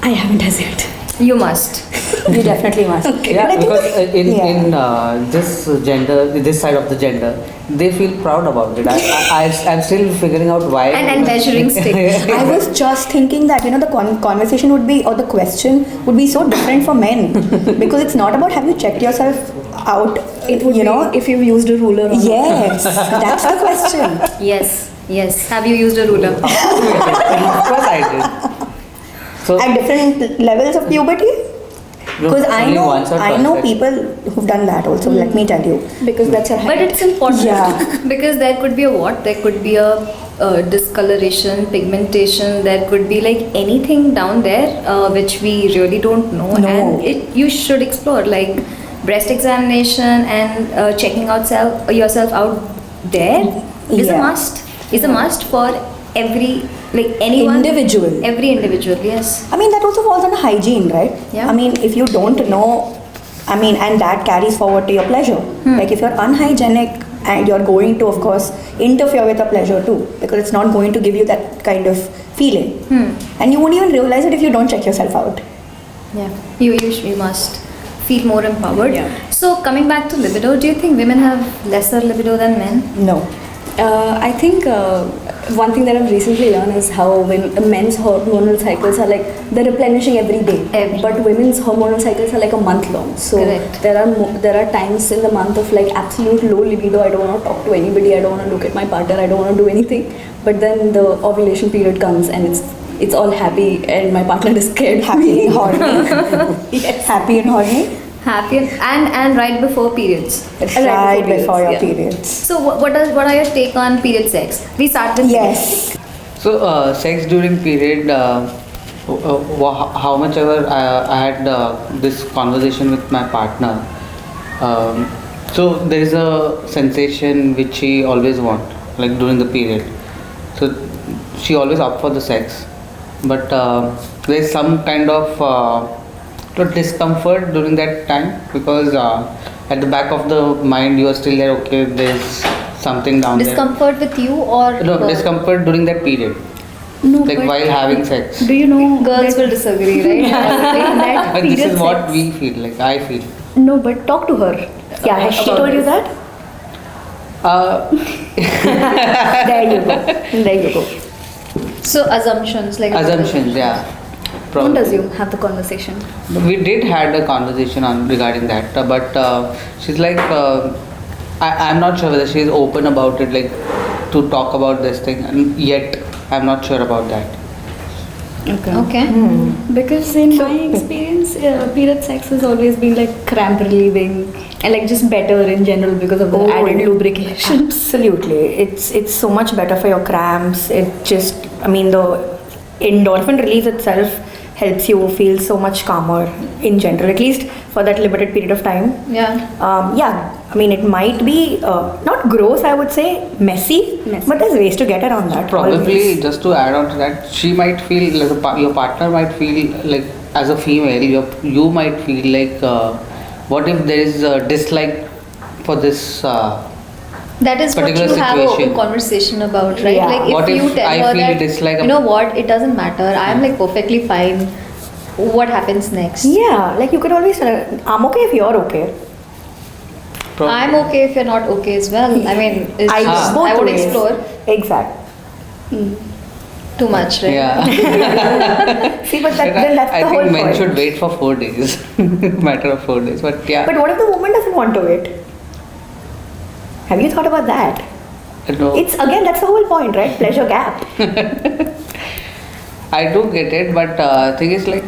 I haven't as yet. You must. you definitely must. Yeah, But I think because in yeah. this side of the gender, they feel proud about it. I'm still figuring out why. And measuring stick. I was just thinking that the conversation would be, or the question would be so different for men, because it's not about have you checked yourself out. It would be if you've used a ruler. Or Yes, that's the question. Yes. Have you used a ruler? Of course I did. So At different levels of puberty, because I only once or know twice, people who've done that also. Let me tell you. because that's her height. But it's important. Yeah. Because there could be there could be a discoloration, pigmentation, there could be like anything down there which we really don't know. No. And you should explore, like breast examination and checking out yourself out there is a Yeah. must. Is a must for anyone. Individual. Every individual, yes. I mean, that also falls under hygiene, right? Yeah. I mean, if you don't know, and that carries forward to your pleasure. Like if you're unhygienic and you're going to, of course, interfere with your pleasure too, because it's not going to give you that kind of feeling. And you won't even realize it if you don't check yourself out. Yeah, you must feel more empowered. Yeah. So coming back to libido, do you think women have lesser libido than men? No. I think one thing that I've recently learned is how when men's hormonal cycles are like they're replenishing every day, but women's hormonal cycles are like a month long. So Correct. there are times in the month of like absolute low libido. I don't want to talk to anybody. I don't want to look at my partner. I don't want to do anything. But then the ovulation period comes and it's all happy, and my partner is scared. Happy and horny. Yes. Happy and horny. Happy and right before periods. Right before your yeah. periods. So what are your take on period sex? We start with Yes. So sex during period, how much ever I had this conversation with my partner. So there is a sensation which she always want, like during the period. So she always opt for the sex, but there is some kind of discomfort during that time, because at the back of the mind you are still there. Okay, there's something down discomfort with you or there. No, discomfort during that period, No, like but while having sex. do you know girls that- will disagree, right? that But this period is what sex- we feel, like I feel. No, but talk to her. Yeah, has she About told you this. that? There you go. There you go. So assumptions, like Assumptions, yeah. Don't assume. Have the conversation. We did had a conversation on regarding that, but she's like, I'm not sure whether she's open about it, like to talk about this thing, and yet I'm not sure about that. Okay. Because in my experience, period sex has always been like cramp relieving and like just better in general because of the added lubrication. Absolutely, it's so much better for your cramps. It just, I mean, the endorphin release itself helps you feel so much calmer in general, at least for that limited period of time. Yeah. I mean, it might be not gross, I would say, messy, but there's ways to get around that. Probably, always. just to add on to that, she might feel like your partner might feel like, as a female, you might feel like, what if there is a dislike for this That is what you particular have an open situation? conversation about, right? Yeah. Like if What you if tell I her feel that, dislike you a- know what, it doesn't matter. I'm like perfectly fine. What happens next? Yeah, like you could always tell her, I'm okay if you're okay. Probably. I'm okay if you're not okay as well. I mean, it's I just, both I would ways. explore Exactly. too much, right? Yeah. See, but Like, then that's I the think whole men point. should wait for 4 days. Matter of 4 days. But yeah. But what if the woman doesn't want to wait? Have you thought about that? No, It's again, that's the whole point, right? Pleasure gap. I do get it, but thing is like,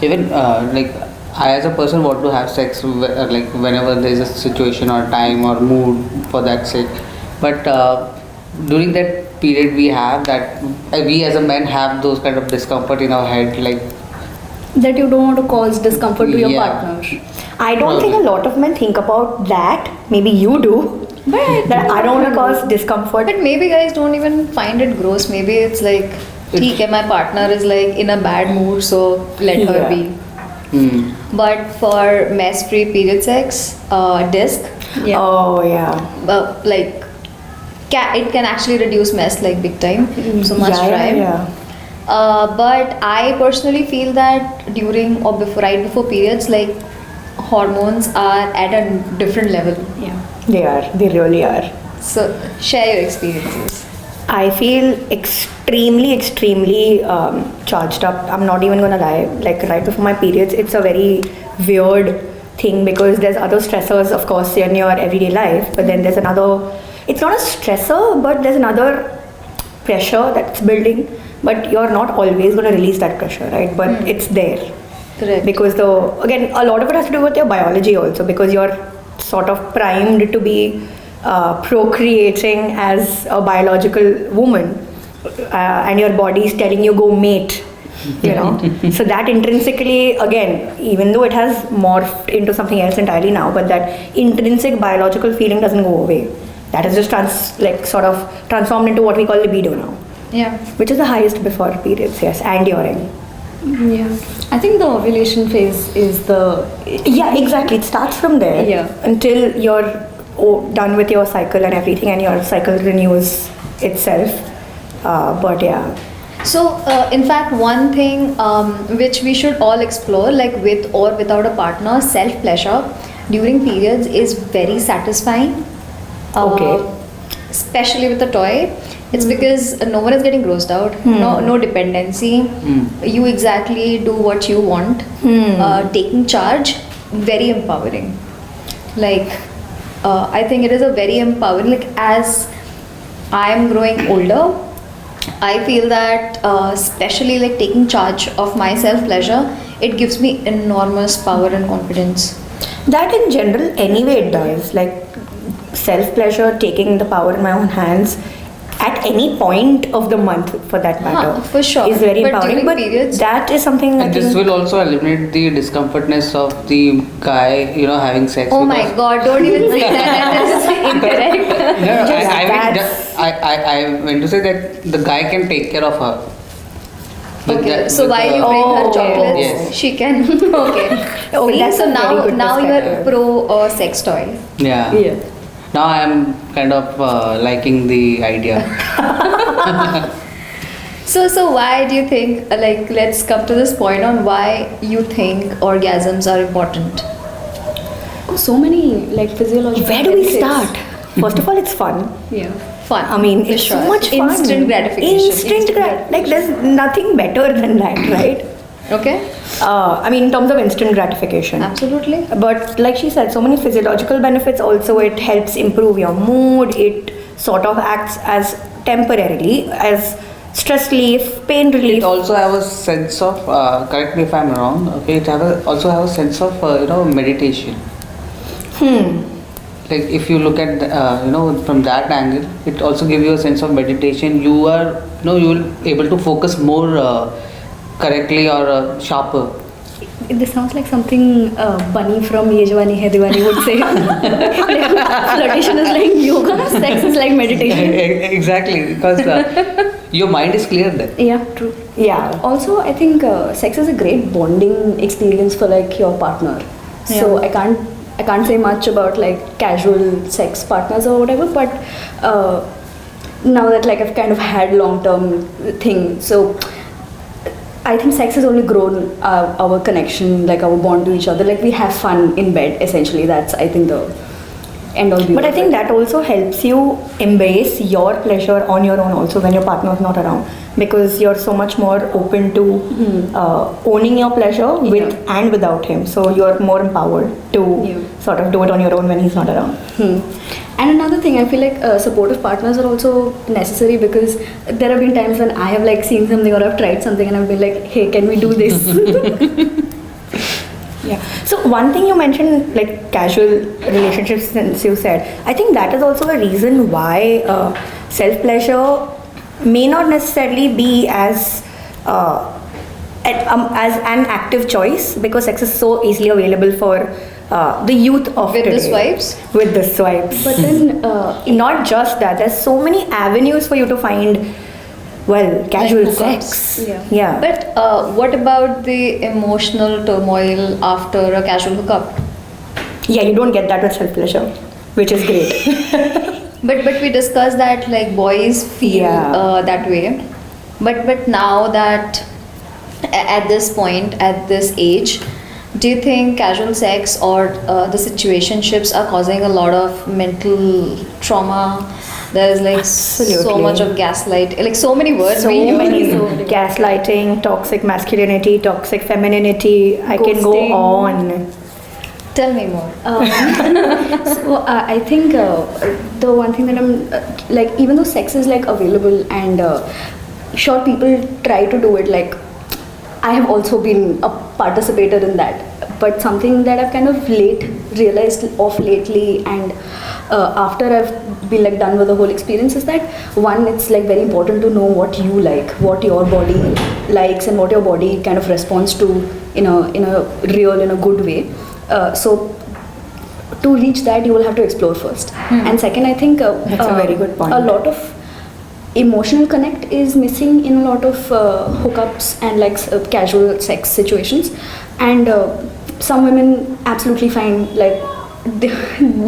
even like I as a person want to have sex like whenever there is a situation or time or mood for that sake. But during that period we have that we as a man have those kind of discomfort in our head, like That you don't want to cause discomfort to your Yeah. partner. I don't think a lot of men think about that. Maybe you do. But that I don't want to cause discomfort. But maybe guys don't even find it gross. Maybe it's like, okay, my partner is like in a bad mood, so let her Yeah. be. hmm. But for mess-free period sex, disc, Yeah. Oh yeah. like, it can actually reduce mess like big time. So much yeah, try. yeah. But I personally feel that during or before, right before periods, like hormones are at a different level. Yeah. They are. They really are. So share your experiences. I feel extremely charged up. I'm not even gonna lie. Like right before my periods, it's a very weird thing because there's other stressors, of course, in your everyday life. But then there's another. It's not a stressor, but there's another pressure that's building. But you're not always gonna release that pressure, right? But it's there. Correct. Because again, a lot of it has to do with your biology also, because you're sort of primed to be procreating as a biological woman, and your body is telling you go mate, you know. So that intrinsically, again, even though it has morphed into something else entirely now, but that intrinsic biological feeling doesn't go away. That is just sort of transformed into what we call libido now, Yeah. which is the highest before periods, yes, and during. Yeah. I think the ovulation phase is the. Yeah, exactly. It starts from there until you're done with your cycle and everything, and your cycle renews itself. But yeah, So, in fact, one thing which we should all explore, like with or without a partner, self pleasure during periods is very satisfying. Okay. Especially with a toy. It's because no one is getting grossed out. No dependency. You exactly do what you want. Taking charge, very empowering. Like, I think it is a very empowering. Like, as I am growing older, I feel that especially like taking charge of my self pleasure, it gives me enormous power and confidence. that in general, anyway, it does. Like self pleasure, taking the power in my own hands at any point of the month, for that matter, for sure. is very But empowering. during But periods- that is something I And this think. will also eliminate the discomfortness of the guy, having sex. Oh my because- god, don't even say that. That is incorrect. No, Just I mean, that's- I meant to say that the guy can take care of her. With Okay, that- so with while the- you bring her Oh, chocolates, yes. she can. Okay. Oh, See, that's so a very now, good now you are perspective. pro sex toy. Yeah. Yeah. Now I am kind of liking the idea. So why do you think, like, let's come to this point on why you think orgasms are important? Oh, so many like physiological. Where do we benefits. start? First of all, it's fun. Yeah. Fun. I mean, for it's sure. so much fun. Instant gratification. Like, there's nothing better than that, right? Okay. I mean, in terms of instant gratification. Absolutely. But like she said, so many physiological benefits also. It helps improve your mood. It sort of acts as temporarily as stress relief, pain It relief. also have a sense of, correct me if I'm wrong, okay, also have a sense of, meditation. Like if you look at, from that angle, it also gives you a sense of meditation. You are, you will able to focus more correctly or sharper. This sounds like something Bunny from Ye Jawani Hai Diwani would say. Flirtation is like yoga, sex is like meditation. Exactly, because your mind is clear then. Yeah, true. Yeah. Also, I think sex is a great bonding experience for like your partner. So I can't say much about like casual sex partners or whatever, but now that like I've kind of had long-term thing, so I think sex has only grown our connection, like our bond to each other. Like we have fun in bed, essentially. That's I think the end all. But I think that also helps you embrace your pleasure on your own also when your partner is not around, because you're so much more open to owning your pleasure with and without him. So you're more empowered to sort of do it on your own when he's not around. And another thing, I feel like supportive partners are also necessary, because there have been times when I have like seen something or I've tried something and I've been like, hey, can we do this? Yeah. So one thing you mentioned, like casual relationships, since you said, I think that is also a reason why self-pleasure may not necessarily be as an active choice, because sex is so easily available for the youth of With today. the swipes? With the swipes. But then, not just that, there's so many avenues for you to find, well, casual Like sex. hookups. Yeah. But what about the emotional turmoil after a casual hookup? Yeah, you don't get that with self-pleasure, which is great. But we discussed that like boys feel that way. But now that at this point, at this age, do you think casual sex or the situationships are causing a lot of mental trauma? There's like so Absolutely. much of gaslight, like so many words So we use. many gaslighting, toxic masculinity, toxic femininity. I can go Ghosting. on. Tell me more. So I think the one thing that I'm like, even though sex is like available and sure people try to do it, like I have also been a participator in that, but something that I've kind of realized of lately, and after I've been like done with the whole experience, is that one, it's like very important to know what you like, what your body likes, and what your body kind of responds to in a real, in a good way. So to reach that, you will have to explore first. And second, I think That's a very good point. A lot of emotional connect is missing in a lot of hookups and like casual sex situations, and some women absolutely find like they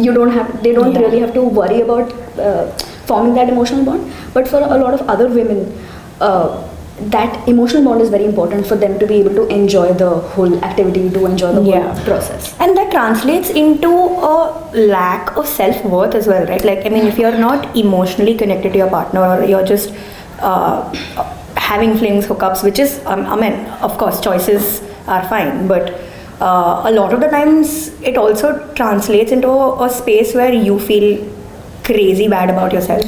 don't really have to worry about forming that emotional bond, but for a lot of other women that emotional bond is very important for them to be able to enjoy the whole activity, to enjoy the whole process. And that translates into a lack of self-worth as well, right? Like, I mean, if you're not emotionally connected to your partner, or you're just having flings, hookups, which is, I mean, of course, choices are fine, but a lot of the times it also translates into a space where you feel crazy bad about yourself,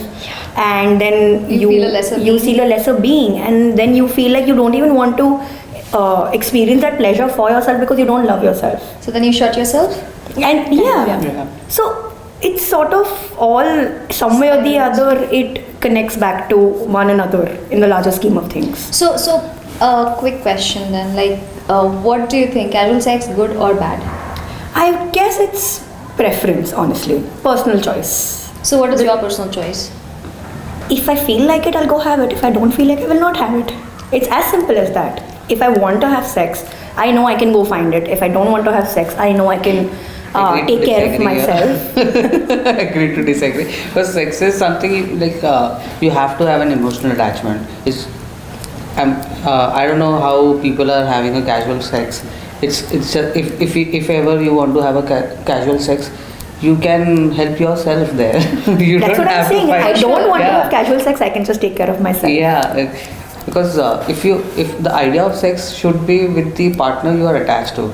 and then You feel a lesser being. feel a lesser being, and then you feel like you don't even want to experience that pleasure for yourself because you don't love yourself. So then you shut yourself? And Yeah. so it's sort of all, some way or the other, it connects back to one another in the larger scheme of things. So quick question then, like what do you think, casual sex good or bad? I guess it's preference, honestly, personal choice. So what is your personal choice? If I feel like it, I'll go have it. If I don't feel like it, I will not have it. It's as simple as that. If I want to have sex, I know I can go find it. If I don't want to have sex, I know I can Agree to take care of disagree, myself. Agree to disagree. Because sex is something like you have to have an emotional attachment. I don't know how people are having a casual sex. It's just, if ever you want to have a casual sex, you can help yourself there. You That's don't what I'm have to saying. fight. I don't want to Yeah. have casual sex. I can just take care of myself. Yeah, because if the idea of sex should be with the partner you are attached to,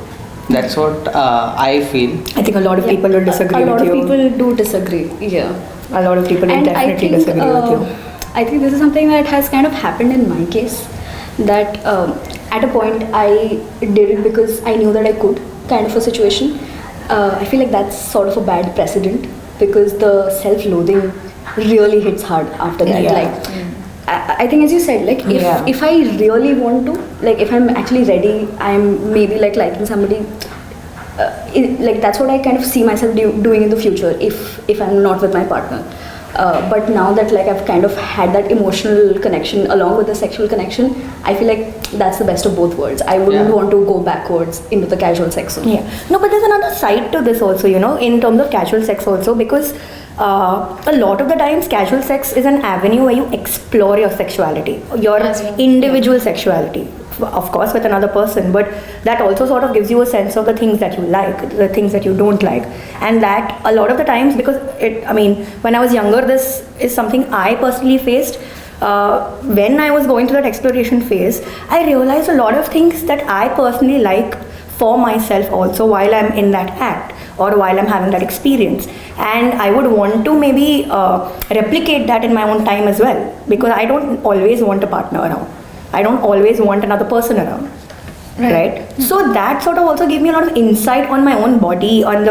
that's what I feel. I think a lot of people will disagree A lot with of you. people do disagree. Yeah. A lot of people will And definitely disagree with you. I think this is something that has kind of happened in my case. That at a point I did it because I knew that I could, kind of a situation. I feel like that's sort of a bad precedent because the self-loathing really hits hard after that. Yeah. Like, I think as you said, like Yeah. if I really want to, like if I'm actually ready, I'm maybe like liking somebody. Like that's what I kind of see myself doing in the future if I'm not with my partner. But now that like I've kind of had that emotional connection along with the sexual connection, I feel like that's the best of both worlds. I wouldn't Yeah. want to go backwards into the casual sex zone. Yeah. No, but there's another side to this also, in terms of casual sex also, because a lot of the times casual sex is an avenue where you explore your sexuality, your As well. individual sexuality, of course with another person, but that also sort of gives you a sense of the things that you like, the things that you don't like, and that a lot of the times, because when I was younger, this is something I personally faced. When I was going through that exploration phase, I realized a lot of things that I personally like for myself also while I'm in that act or while I'm having that experience, and I would want to maybe replicate that in my own time as well, because I don't always want a partner around. I don't always want another person around. Right. So that sort of also gave me a lot of insight on my own body, on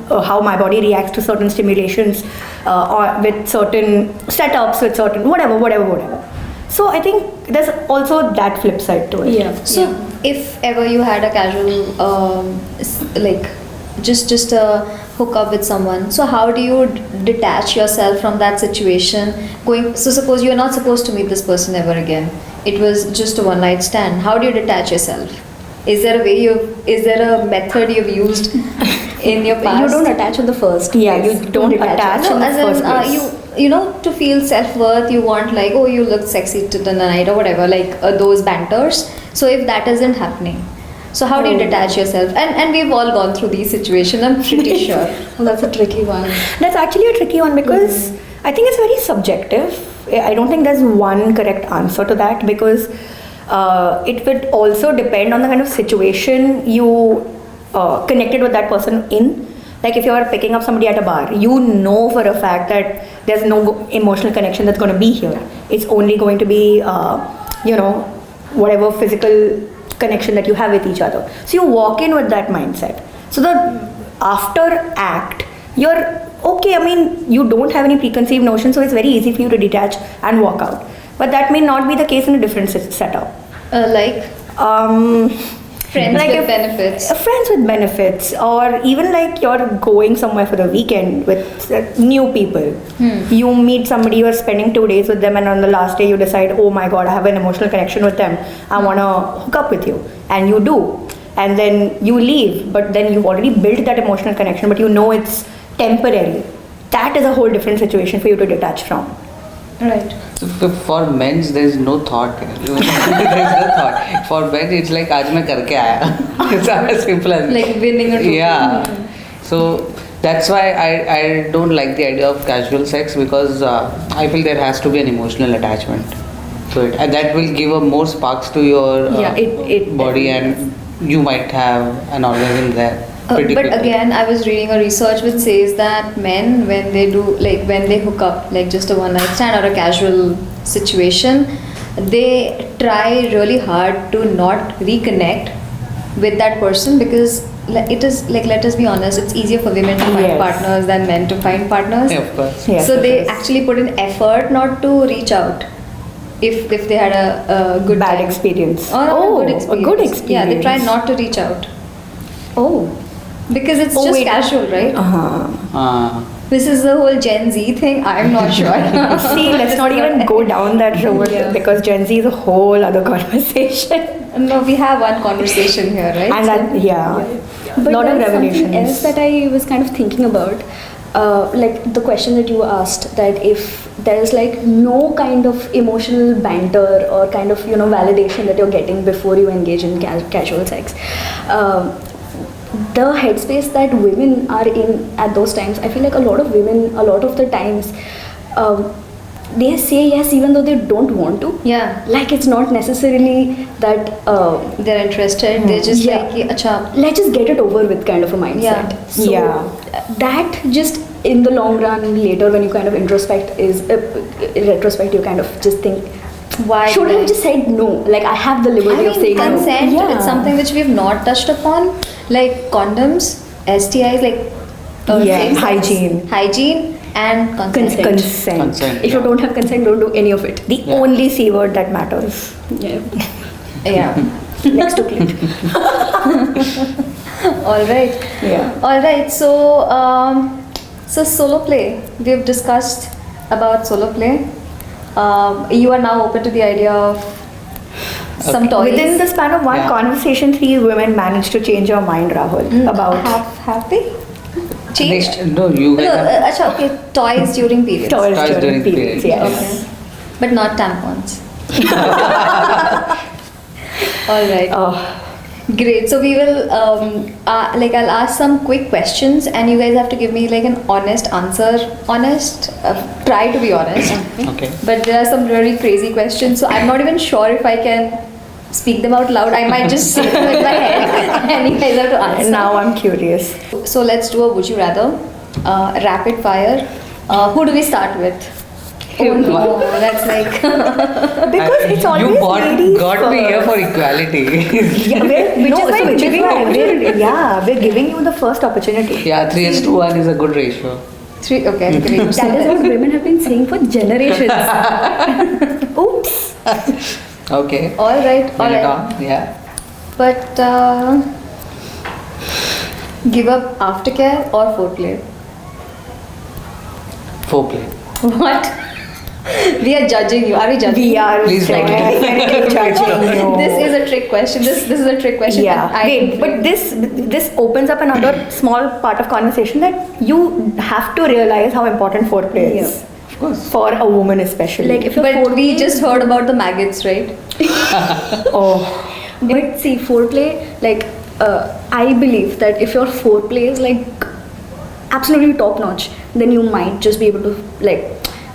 how my body reacts to certain stimulations, or with certain setups, with certain whatever. So I think there's also that flip side to it. Yeah. So if ever you had a casual like just a hookup with someone, so how do you detach yourself from that situation? So suppose you're not supposed to meet this person ever again, it was just a one night stand, how do you detach yourself? Is there a method you've used in your past? You don't attach on the first. Yeah, place. you don't attach No, in the as first in place. you to feel self-worth, you want like, oh, you look sexy to the night or whatever, like those banters. So if that isn't happening, so how do you detach yourself? And we've all gone through these situations, I'm pretty sure. Well, that's a tricky one. That's actually a tricky one because I think it's very subjective. I don't think there's one correct answer to that, because it would also depend on the kind of situation you connected with that person in. Like if you're picking up somebody at a bar, you know for a fact that there's no emotional connection that's going to be here. It's only going to be, whatever physical connection that you have with each other. So you walk in with that mindset. So the after act, you're okay. I mean, you don't have any preconceived notions, so it's very easy for you to detach and walk out. But that may not be the case in a different setup. Like friends like with benefits. Friends with benefits, or even like you're going somewhere for the weekend with new people. You meet somebody, you're spending 2 days with them, and on the last day you decide, oh my god, I have an emotional connection with them, I want to hook up with you, and you do, and then you leave, but then you've already built that emotional connection, but you know it's temporary. That is a whole different situation for you to detach from. Right. So for men, there is no thought. There is no thought. For men, it's like, "Aaj main karke aaya." It's as simple as Like winning a trophy. Yeah. So that's why I don't like the idea of casual sex, because I feel there has to be an emotional attachment to it, and that will give a more sparks to your it body, and you might have an orgasm there. Pretty But quickly. again, I was reading a research which says that men, when they hook up, like just a one night stand or a casual situation, they try really hard to not reconnect with that person, because it is like, let us be honest, it's easier for women to find Yes. partners than men to find partners. Yeah, of course. Yes, So it they is. actually put in effort not to reach out if they had a good Bad time. experience. Or Oh, a good a experience. good Yeah, they try experience. not to reach out Oh. because it's Oh, just wait. casual, right? This is the whole Gen Z thing. I'm not sure. See, let's not even go down that road, Yeah. because Gen Z is a whole other conversation. No, we have one conversation here, right? And that, yeah, But lot of there's something else revolutions. that I was kind of thinking about, like the question that you asked, that if there's like no kind of emotional banter or kind of validation that you're getting before you engage in casual sex, the headspace that women are in at those times, I feel like a lot of women, a lot of the times, they say yes even though they don't want to. Yeah. Like it's not necessarily that They're interested. They're just Yeah. like, acha. let's just get it over with kind of a mindset. Yeah. So that just in the long run later when you kind of introspect is in retrospect you kind of just think Why should did I have just said no? Like I have the liberty of saying consent. no. It's something which we have not touched upon, like condoms, STIs, like same sex, hygiene, and consent. Consent. Consent, If you yeah. don't have consent, don't do any of it. The only C word that matters. Yeah. Yeah. Next to clit. All right. Yeah. All right. So, so solo play. We've discussed about solo play. You are now open to the idea of some toys. Within the span of one Yeah. conversation, 3 women managed to change your mind, Rahul, about have they changed? No, you No, guys have acha, okay, toys during periods. toys Toys during during periods. periods. Yes. Okay. But not tampons. All right. Oh, Great. So we will, like, I'll ask some quick questions, and you guys have to give me like an honest answer. Honest. Try to be honest. Okay. But there are some really crazy questions, so I'm not even sure if I can speak them out loud. I might just say them in my head, and you guys have to answer. now I'm curious. So let's do a would you rather, rapid fire. Who do we start with? Oh no, that's like Because it's always you ladies got me here first. for equality. Yeah, Which is why which is giving why opportunity. we're giving you the first opportunity. Yeah, 3:1 is a good ratio. 3. Okay, great. That is what women have been saying for generations. Oops. Okay. All right, all Bring it right. on. Yeah. But give up aftercare or foreplay? Foreplay. What? We are judging you. Are we judging? We are Please don't. judging you. This is a trick question. This is a trick question. Yeah. and I Wait, but this opens up another small part of conversation that you have to realize how important foreplay is. Of course. For a woman especially. Like if you're But we foreplay- just heard about the maggots, right? oh, But see, foreplay, like I believe that if your foreplay is like absolutely top notch, then you might just be able to like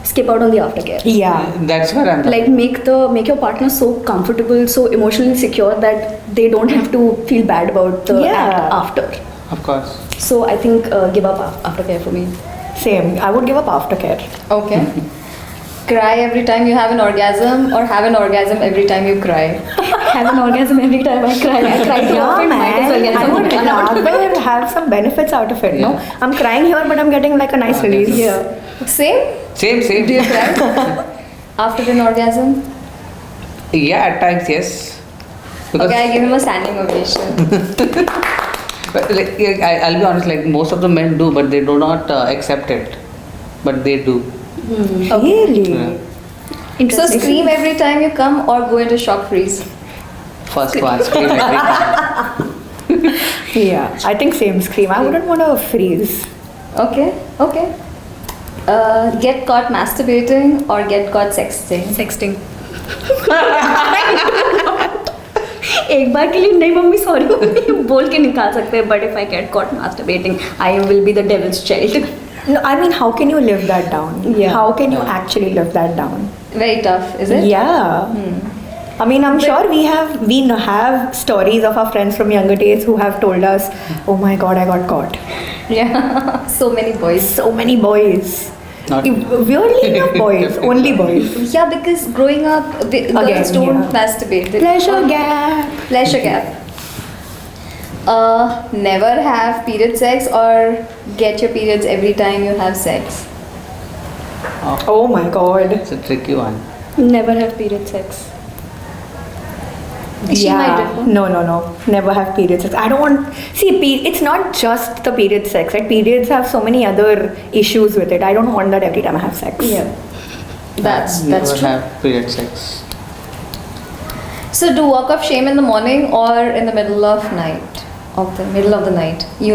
skip out on the aftercare. yeah. That's where I'm Like make your partner so comfortable, so emotionally secure that they don't have to feel bad about the Yeah. act after. Of course. So I think give up aftercare for me. Same. I would give up aftercare. Okay. Cry every time you have an orgasm, or have an orgasm every time you cry? Have an orgasm every time I cry. I cry too often, might as well get I some would fun out. rather have some benefits out of it. No, Yeah. I'm crying here, but I'm getting like a nice Okay. release. Yeah. Same? Same. Do you cry after an orgasm? Yeah, at times yes. Because Okay, I give him a standing ovation. but, like, I'll be honest. Like most of the men do, but they do not accept it. But they do. Really? Yeah. So Interesting. scream every time you come, or go into shock freeze? First one, scream every time. Yeah. I think same scream. I wouldn't want to freeze. Okay, okay. Get caught masturbating or get caught sexting? Sexting. एक बार के लिए नहीं mummy sorry बोल के निकाल सकते हैं but if I get caught masturbating I will be the devil's child No, I mean, how can you live that down? Yeah. How can you actually live that down? Very tough, is it? Yeah. I mean, I'm sure we have stories of our friends from younger days who have told us, "Oh my God, I got caught." Yeah. So many boys. So many boys. Not Weirdly enough, boys. Only boys. Yeah, because growing up, girls don't yeah. masturbate. Pleasure gap. Pleasure gap. Never have period sex or get your periods every time you have sex. Oh my God. It's a tricky one. never have period sex She might differ. No. Never have period sex. I don't want. See, it's not just the period sex, right? Periods have so many other issues with it. I don't want that every time I have sex. That's Never true. have period sex. So do walk of shame in the morning or in the middle of night? Middle of the night. You.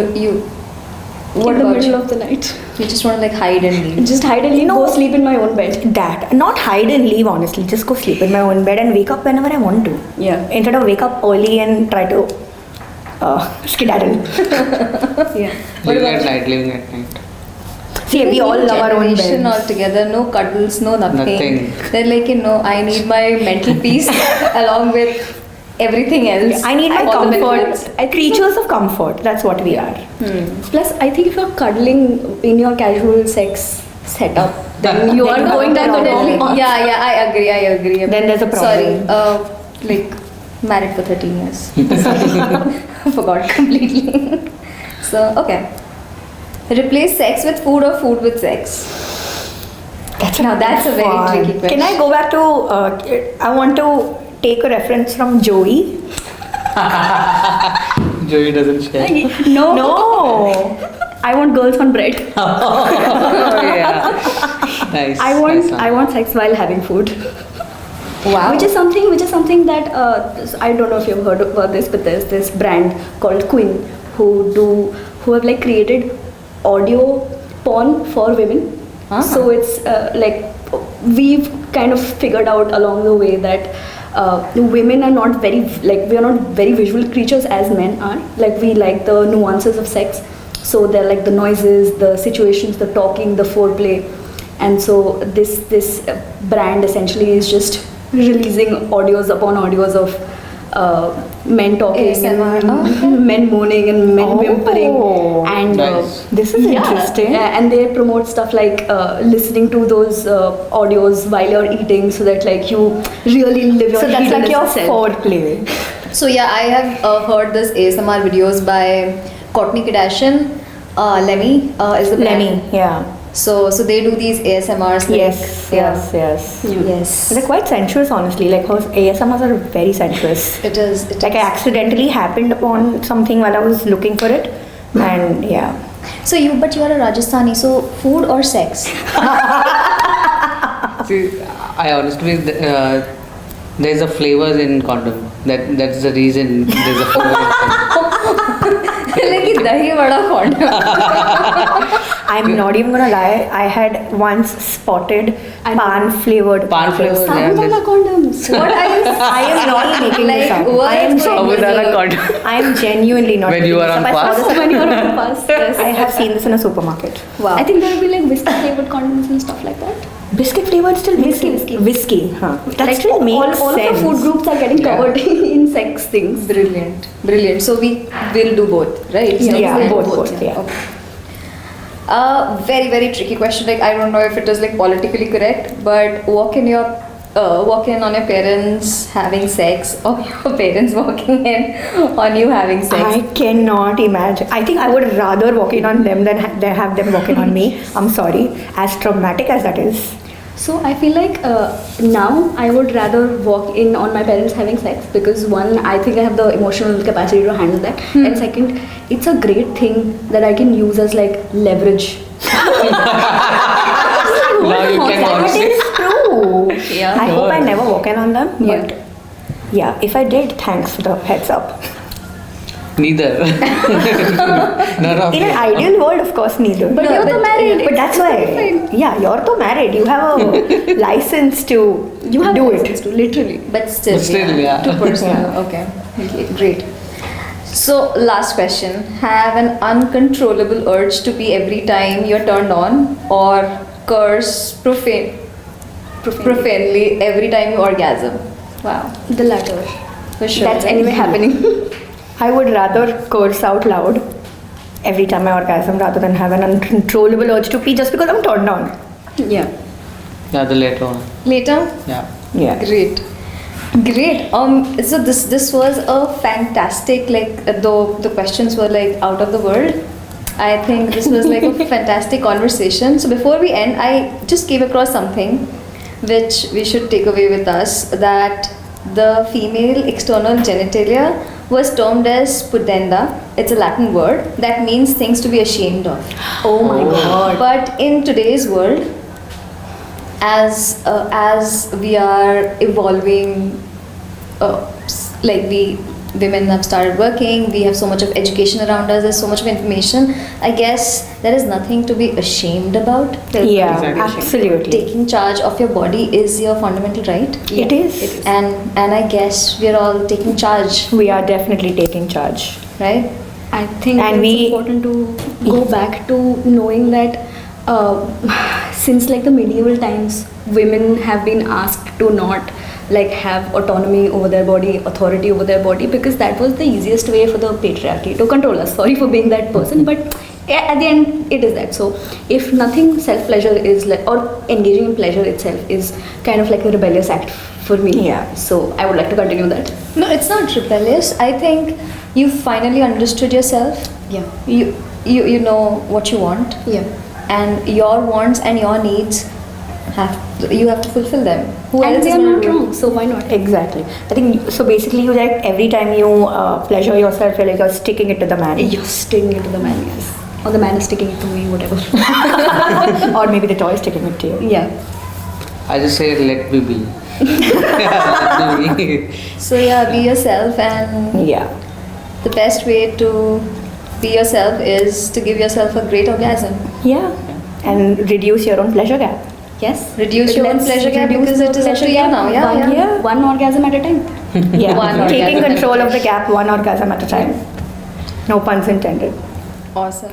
What in the about middle you? of the night You just want to like hide and leave. just hide and leave, No. go sleep in my own bed That not hide and leave. Honestly, just go sleep in my own bed and wake up whenever I want to. yeah Instead of wake up early and try to skedaddle. yeah What Living about at you? night, living at night. See, we all love our own generation beds. altogether. No cuddles, no nothing. Nothing. They're like, I need my mental peace along with everything else. I need my All the comfort. benefits. Creatures of comfort. That's what we are. Plus, I think if you're cuddling in your casual sex setup, then you are Then going down the wrong Definitely. path. Yeah, I agree. Then there's a problem. Sorry, like married for 13 years. Forgot completely. So, okay. Replace sex with food or food with sex? Now that's a very Fun. tricky question. Can I go back to? I want to take a reference from Joey. Joey doesn't share. No. No. I want girls on bread. Oh, yeah. Nice. I nice one. want sex while having food. Wow. Which is something that I don't know if you've heard about this, but there's this brand called Queen who have like created audio porn for women. Ah. So it's like we've kind of figured out along the way that women are not we are not very visual creatures as men are. Like we like the nuances of sex. So they're like the noises, the situations, the talking, the foreplay, and so this brand essentially is just releasing audios upon audios of men talking ASMR. and men moaning and men whimpering, and Nice. This is interesting. yeah, and they promote stuff like listening to those audios while you're eating, so that like you really live your So that's like your hedonistic self. foreplay. So yeah, I have heard this ASMR videos by Kourtney Kardashian. Lemme is the brand. Lemmy, yeah. So they do these ASMRs. Like, Yes. Yes. They're quite sensuous, honestly. Like her ASMRs are very sensuous. It is. Like I accidentally happened upon something while I was looking for it, and yeah. So you are a Rajasthani. So food or sex? See, I honestly, there's a flavor in condom. That's the reason there's a flavor. like dahi vada condom. I'm not even gonna lie. I had once spotted pan flavored. Pan flavored, yeah. Sabudana condoms. What are you? I am not making this Like, up. what I am is going on? Sabudana condom. I am genuinely not. When making you are this on up. I saw fast? this- When you're on fast, yes. I have seen this in a supermarket. Wow. I think there will be like whiskey flavored condoms and stuff like that. Biscuit flavored still makes Whiskey. Whiskey, huh? That Like still makes all sense. of the food groups are getting Yeah. covered in sex things. Brilliant. So we will do both, right? Yeah, So yeah, we'll do both, yeah. Okay. Very very tricky question. Like I don't know if it is like politically correct, but walk in on your parents having sex, or your parents walking in on you having sex. I cannot imagine. I think I would rather walk in on them than have them walk in on me. I'm sorry. As traumatic as that is. So I feel like now I would rather walk in on my parents having sex, because one, I think I have the emotional capacity to handle that, and second, it's a great thing that I can use as like leverage. Now you can That honestly. is true. Yeah. I hope I Sure. never walk in on them. Yeah. But yeah, if I did, thanks for the heads up. Neither. None of In an you. ideal world, of course, neither. But you're the married. But that's why. Yeah, you're so married. You have a license to You have do license it. to literally. But still, But still, yeah. Too personal. Yeah. Okay, great. So, last question. Have an uncontrollable urge to pee every time you're turned on, or curse profanely every time you orgasm? Wow. The latter. For sure. That's anyway happening. I would rather curse out loud every time I orgasm rather than have an uncontrollable urge to pee just because I'm turned on. Yeah. Yeah, the later one. Later? Yeah. Yeah. Great. So this was a fantastic, like though the questions were like out of the world, I think this was like a fantastic conversation. So before we end, I just came across something which we should take away with us, that the female external genitalia was termed as pudenda. It's a Latin word that means things to be ashamed of. Oh my god. But in today's world, as we are evolving, like women have started working, we have so much of education around us, there's so much of information. I guess there is nothing to be ashamed about. Yeah, Exactly. absolutely. Taking charge of your body is your fundamental right. It is. And I guess we're all taking charge, We are definitely taking charge. right? I think And it's we- important to go back to knowing that Since like the medieval times, women have been asked to not like have autonomy over their body, authority over their body, because that was the easiest way for the patriarchy to control us. Sorry for being that person, but at the end it is that. So if nothing, self pleasure is like, or engaging in pleasure itself is kind of like a rebellious act for me. Yeah. So I would like to continue that. No, it's not rebellious. I think you finally understood yourself. Yeah. You know what you want, Yeah. and your wants and your needs you have to fulfill them. Who And else they is are gonna not do it? wrong, so why not? Exactly. I think so. Basically, you like every time you pleasure yourself, you're like you're sticking it to the man, You're sticking it to the man, yes. Or the man is sticking it to me, whatever. or maybe the toy is sticking it to you. Yeah. I just say let me be. Let me be. So yeah, be yourself, and Yeah. the best way to be yourself is to give yourself a great orgasm. Yeah. And reduce your own pleasure gap. Yes. Reduce your own Let's pleasure gap reduce because the it is up pleasure to you gap now. Yeah, one, yeah. one orgasm at a time. Yeah. One Taking orgasm. control of the gap, one orgasm at a time. No puns intended. Awesome.